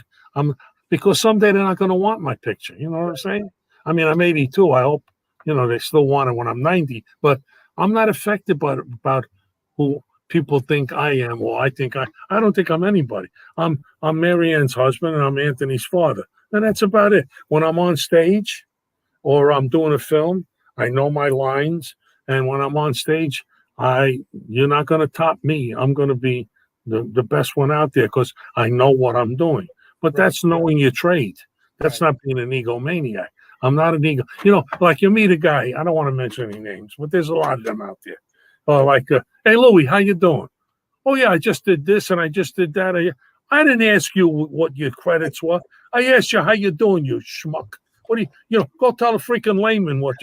Because someday they're not going to want my picture. You know what I'm saying? I mean, I'm 82. I hope, they still want it when I'm 90. But I'm not affected by about who people think I am, or I don't think I'm anybody. I'm Mary Ann's husband and I'm Anthony's father. And that's about it. When I'm on stage or I'm doing a film, I know my lines. And when I'm on stage, you're not going to top me. I'm going to be the best one out there because I know what I'm doing. But that's knowing your trade. That's not being an egomaniac. I'm not an ego. Like you meet a guy, I don't want to mention any names, but there's a lot of them out there. Hey, Louie, how you doing? Oh, yeah, I just did this and I just did that. I didn't ask you what your credits were. I asked you how you doing, you schmuck. What do you go tell a freaking layman what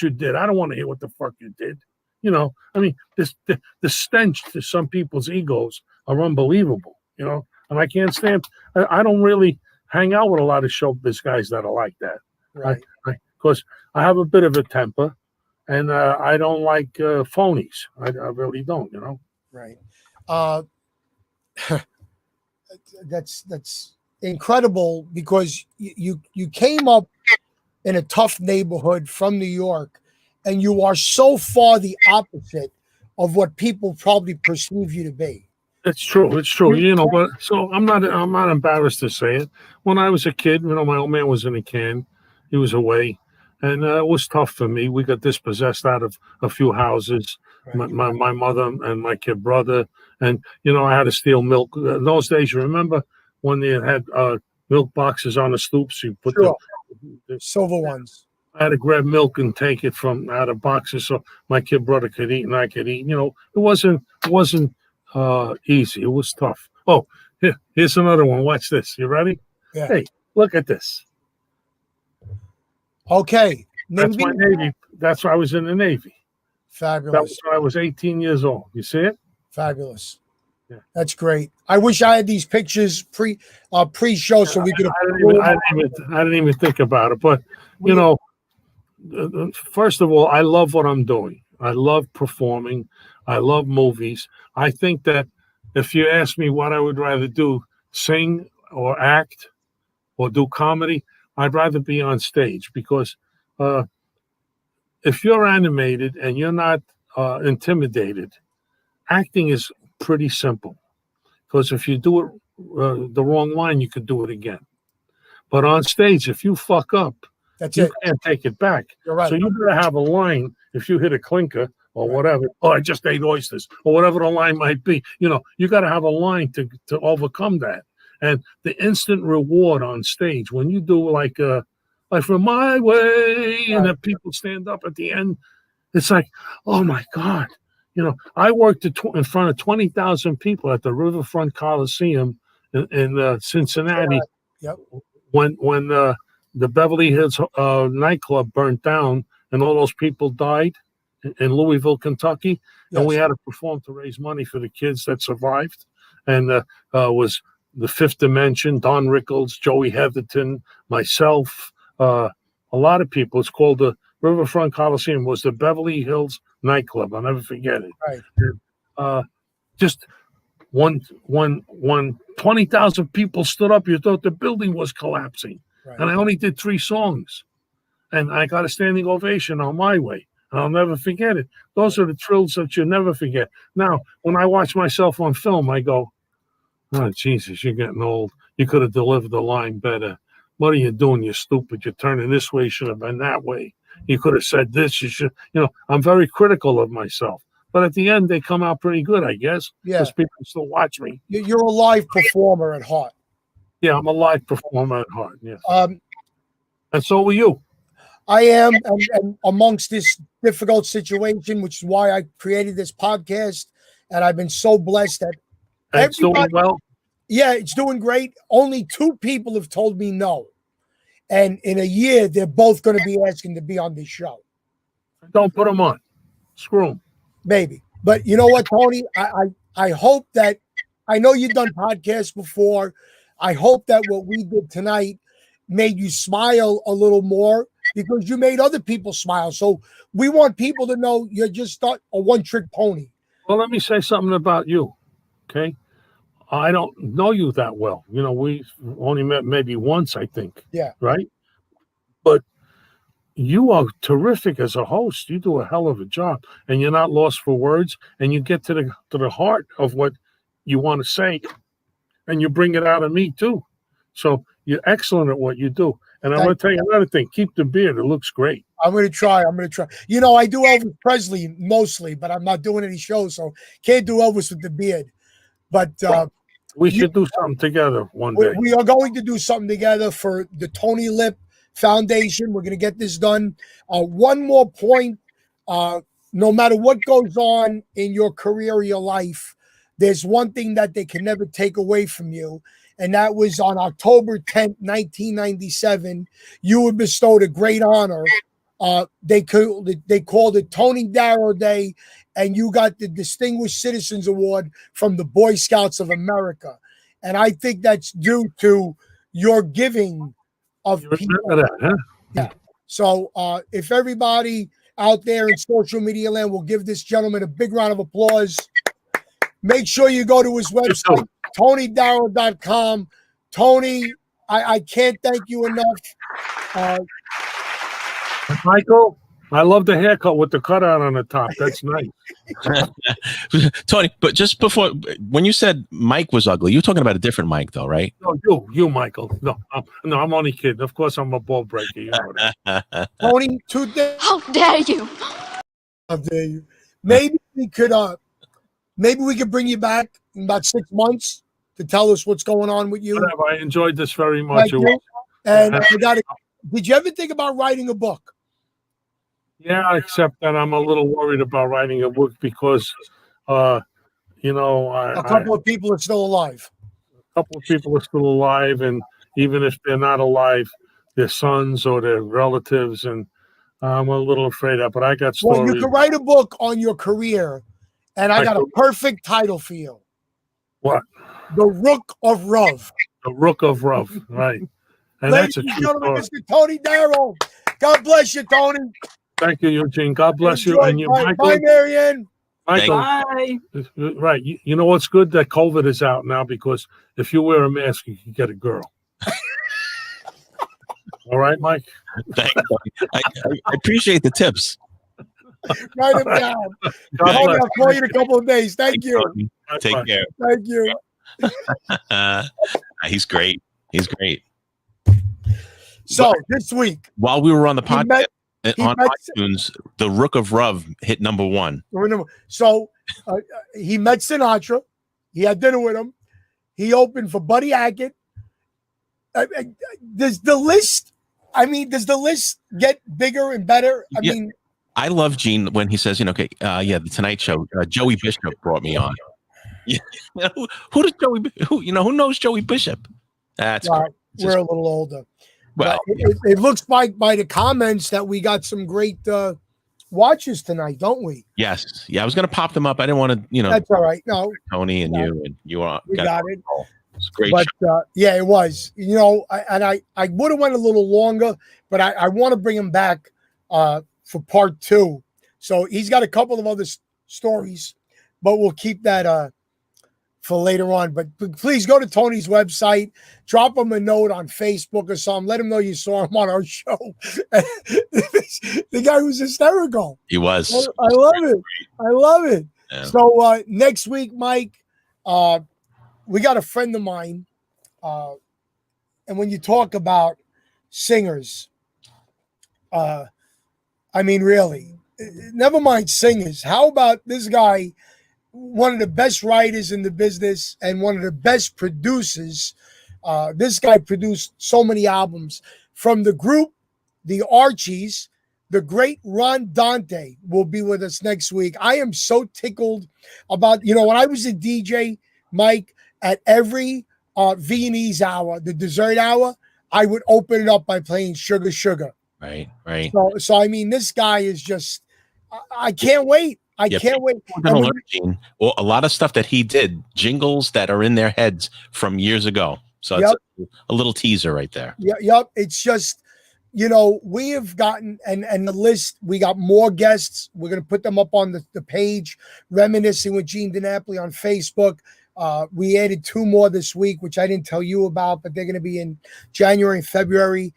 you did. I don't want to hear what the fuck you did. I mean, the stench to some people's egos are unbelievable, and I can't stand. I don't really hang out with a lot of showbiz guys that are like that, Right. Because I have a bit of a temper, and I don't like phonies. I really don't, Right. That's incredible because you came up in a tough neighborhood from New York, and you are so far the opposite of what people probably perceive you to be. It's true. But so I'm not embarrassed to say it. When I was a kid, my old man was in a can. He was away, and it was tough for me. We got dispossessed out of a few houses. Right. My mother and my kid brother, and I had to steal milk. In those days, you remember when they had milk boxes on the stoops? You put the silver ones. I had to grab milk and take it from out of boxes so my kid brother could eat and I could eat. It wasn't easy. It was tough. Oh, here's another one. Watch this. You ready? Yeah. Hey, look at this. Okay. That's my Navy. That's why I was in the Navy. Fabulous. That was when I was 18 years old. You see it? Fabulous. Yeah. That's great. I wish I had these pictures pre-show so we could. I didn't even think about it. But you know, first of all, I love what I'm doing. I love performing. I love movies. I think that if you ask me what I would rather do, sing or act or do comedy, I'd rather be on stage because if you're animated and you're not intimidated, acting is pretty simple. Because if you do it the wrong line, you could do it again. But on stage, if you fuck up, That's you it. can't take it back. You're right. So you gotta have a line. If you hit a clinker or whatever, oh, I just ate oysters, or whatever the line might be, you know, you gotta have a line to overcome that. And the instant reward on stage when you do like from my way, and then people stand up at the end, it's like, oh my God. You know, I worked in front of 20,000 people at the Riverfront Coliseum in Cincinnati. Yep. When the Beverly Hills nightclub burnt down and all those people died in Louisville, Kentucky, and we had to perform to raise money for the kids that survived. And was the Fifth Dimension, Don Rickles, Joey Heatherton, myself, a lot of people. It's called the Riverfront Coliseum. Was the Beverly Hills nightclub. I'll never forget it. Right. Just when 20,000 people stood up, you thought the building was collapsing. Right. And I only did 3 songs. And I got a standing ovation on my way. And I'll never forget it. Those are the thrills that you never forget. Now, when I watch myself on film, I go, oh, Jesus, you're getting old. You could have delivered the line better. What are you doing? You're stupid. You're turning this way. You should have been that way. You could have said this. You should, you know, I'm very critical of myself. But at the end, they come out pretty good, I guess. Yeah. Because people still watch me. You're a live performer at heart. Yeah, I'm a live performer at heart. Yes. And so were you. I am, and amongst this difficult situation, which is why I created this podcast, and I've been so blessed that It's doing well. Yeah, it's doing great. Only 2 people have told me no. And in a year, they're both going to be asking to be on this show. Don't put them on. Screw them. Maybe. But you know what, Tony? I hope that, I know you've done podcasts before. I hope that what we did tonight made you smile a little more because you made other people smile. So we want people to know you're just not a one-trick pony. Well, let me say something about you, okay? I don't know you that well. You know, we only met maybe once, I think. Yeah. Right? But you are terrific as a host. You do a hell of a job, and you're not lost for words, and you get to the heart of what you want to say, and you bring it out of me too. So you're excellent at what you do. And I'm going to tell you another thing. Keep the beard. It looks great. I'm going to try. You know, I do Elvis Presley mostly, but I'm not doing any shows, so can't do Elvis with the beard. But we should do something together one day. We are going to do something together for the Tony Lip Foundation. We're going to get this done. One more point. No matter what goes on in your career or your life, there's one thing that they can never take away from you. And that was on October 10th, 1997, you were bestowed a great honor. They called it Tony Darrow Day, and you got the Distinguished Citizens Award from the Boy Scouts of America. And I think that's due to your giving of people. That, huh? Yeah. So if everybody out there in social media land will give this gentleman a big round of applause. Make sure you go to his website, TonyDarrow.com. Tony, I can't thank you enough. Michael, I love the haircut with the cutout on the top. That's nice. Tony, but just before, when you said Mike was ugly, you were talking about a different Mike, though, right? No, you, Michael. No, I'm only kidding. Of course, I'm a ball breaker. You know that. Tony, 2 days. How dare you? How dare you? Maybe we could bring you back in about 6 months to tell us what's going on with you. Whatever. I enjoyed this very much. And did you ever think about writing a book? Yeah, except that I'm a little worried about writing a book because, a couple of people are still alive. A couple of people are still alive, and even if they're not alive, their sons or their relatives, and I'm a little afraid of. But I got stories. Well, you can write a book on your career And I got a perfect title for you. What? The Rook of Rove. The Rook of Rove, right. And Ladies that's a and true gentlemen, story. Mr. Tony Darrow. God bless you, Tony. Thank you, Eugene. God bless you. Enjoy. And you, Bye, Michael. bye, Marianne. Michael, Bye. right. You know what's good? That COVID is out now, because if you wear a mask, you can get a girl. All right, Mike? Thanks. I appreciate the tips. Write him down. God Tony, bless. I'll call you in a couple of days. Thank you. Tony. Bye-bye. Take care. Thank you. He's great. He's great. So this week, While we were on the He podcast met- on met- iTunes, the Rook of Rove hit #1. so he met Sinatra. He had dinner with him. He opened for Buddy Hackett. Does the list get bigger and better? I Yeah. mean, I love Gene when he says, okay, the Tonight Show. Joey Bishop brought me on. Yeah. Who does Joey? Who knows Joey Bishop? That's well, cool. we're a little older. Well, But it looks like by the comments that we got some great watches tonight, don't we? yes. Yeah, I was going to pop them up. I didn't want to, That's all right. No, Tony and you are. we got it. It's a great But show. yeah, it was. I would have went a little longer, but I want to bring him back for part 2. So he's got a couple of other stories, but we'll keep that for later on. But please go to Tony's website, drop him a note on Facebook or something. Let him know you saw him on our show. The guy was hysterical. He was. I love it. I love it. Yeah. So next week, Mike, we got a friend of mine. And when you talk about singers, I mean, really, never mind singers. How about this guy, one of the best writers in the business and one of the best producers? This guy produced so many albums from the group, the Archies. The great Ron Dante will be with us next week. I am so tickled about, when I was a DJ, Mike, at every Viennese hour, the dessert hour, I would open it up by playing Sugar Sugar. Right. So I mean, this guy is just, I can't wait. I can't wait. Gonna learn, Gene. Well, a lot of stuff that he did, jingles that are in their heads from years ago. So it's a little teaser right there. Yep. It's just, we have gotten, and the list, we got more guests. We're going to put them up on the page, Reminiscing with Gene DiNapoli on Facebook. We added 2 more this week, which I didn't tell you about, but they're going to be in January and February.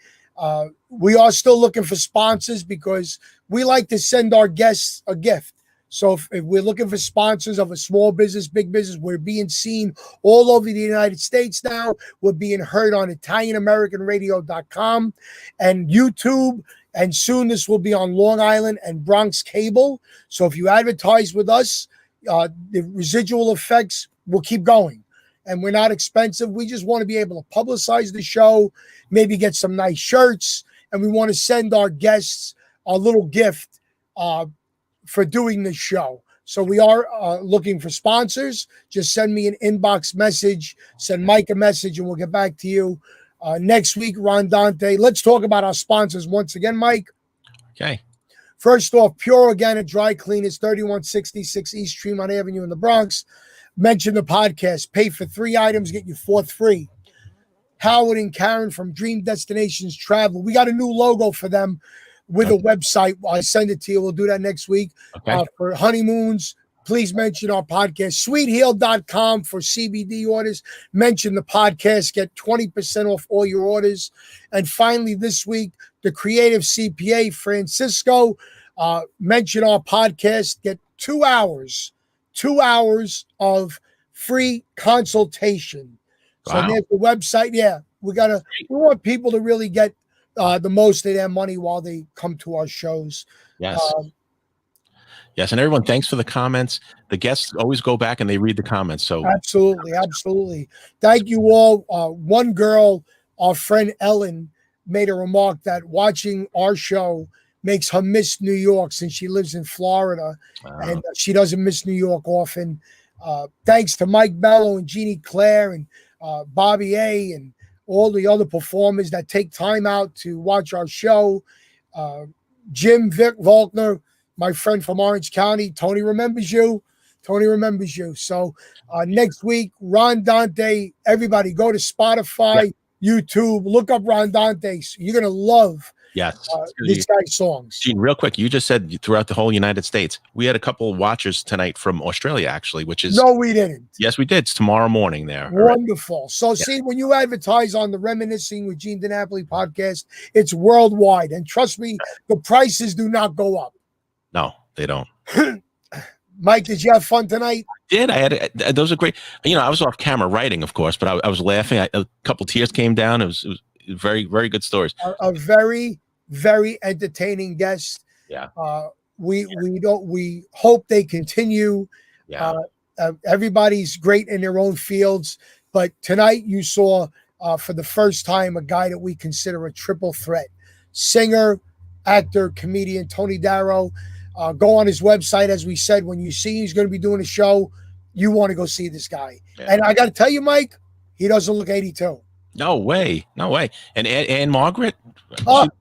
We are still looking for sponsors because we like to send our guests a gift. So if we're looking for sponsors of a small business, big business, we're being seen all over the United States now. We're being heard on ItalianAmericanRadio.com and YouTube. And soon this will be on Long Island and Bronx Cable. So if you advertise with us, the residual effects will keep going. And we're not expensive. We just want to be able to publicize the show, maybe get some nice shirts. And we want to send our guests a little gift for doing this show. So we are looking for sponsors. Just send me an inbox message, send Mike a message, and we'll get back to you next week. Ron Dante. Let's talk about our sponsors once again, Mike. Okay. First off, Pure Organic Dry Cleaners, 3166 East Tremont Avenue in the Bronx. Mention the podcast. Pay for 3 items, get your 4th free. Howard and Karen from Dream Destinations Travel. We got a new logo for them with a website. I send it to you. We'll do that next week. Okay. For honeymoons, please mention our podcast. SweetHeal.com for CBD orders. Mention the podcast. Get 20% off all your orders. And finally, this week, the Creative CPA, Francisco. Mention our podcast. Get 2 hours of free consultation. Wow. So there's the website. Yeah, we want people to really get the most of their money while they come to our shows. Yes. Yes, and everyone, thanks for the comments. The guests always go back and they read the comments. So Absolutely. Thank you all. One girl, our friend Ellen, made a remark that watching our show makes her miss New York since she lives in Florida, and she doesn't miss New York often. Thanks to Mike Bello and Jeannie Claire and Bobby A. and all the other performers that take time out to watch our show. Jim Vic Volkner, my friend from Orange County. Tony remembers you. Tony remembers you. So next week, Ron Dante, everybody go to Spotify, YouTube, look up Ron Dante. You're going to love Yes. this guy's songs. Gene, real quick, you just said throughout the whole United States. We had a couple of watchers tonight from Australia, actually, which is No, we didn't. Yes, we did. It's tomorrow morning there. Wonderful. So see, when you advertise on the Reminiscing with Gene DiNapoli podcast, it's worldwide. And trust me, the prices do not go up. No, they don't. Mike, did you have fun tonight? I had those are great. I was off camera writing, of course, but I was laughing. A couple tears came down. It was very, very good stories. A very, very entertaining guest. Yeah. We hope they continue. Yeah. Everybody's great in their own fields, but tonight you saw for the first time a guy that we consider a triple threat: singer, actor, comedian Tony Darrow. Go on his website, as we said. When you see he's going to be doing a show, you want to go see this guy. Yeah. And I got to tell you, Mike, he doesn't look 82. No way. And Anne Margaret,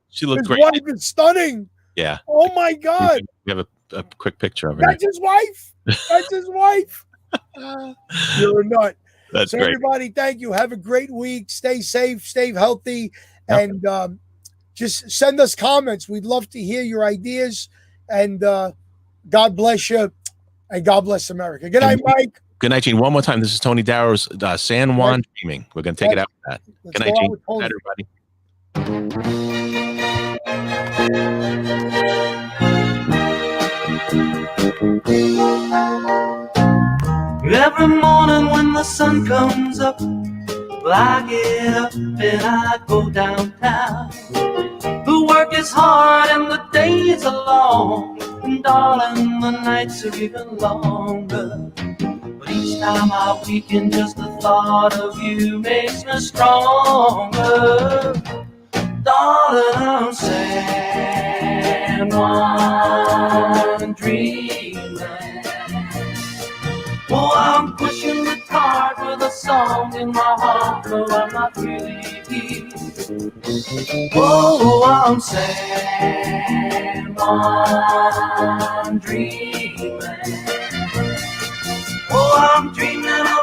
she looked great. His wife is stunning. Yeah. Oh my God. We have a quick picture of her. That's his wife. That's his wife. You're a nut. That's great. Everybody, thank you. Have a great week. Stay safe, stay healthy, and just send us comments. We'd love to hear your ideas. And God bless you, and God bless America. Good night, Mike. Good night, Gene. One more time. This is Tony Darrow's San Juan Dreaming. We're going to take it out with that. Good night, Gene. Good night, everybody. Every morning when the sun comes up, well, I get up and I go downtown. The work is hard and the days are long, and darling, the nights are even longer. But each time I weaken, just the thought of you makes me stronger. Darling, I'm San Juan dreaming. Oh, I'm pushing the cart with a song in my heart, but I'm not really here. Oh, I'm San Juan dreaming. Oh, I'm dreaming of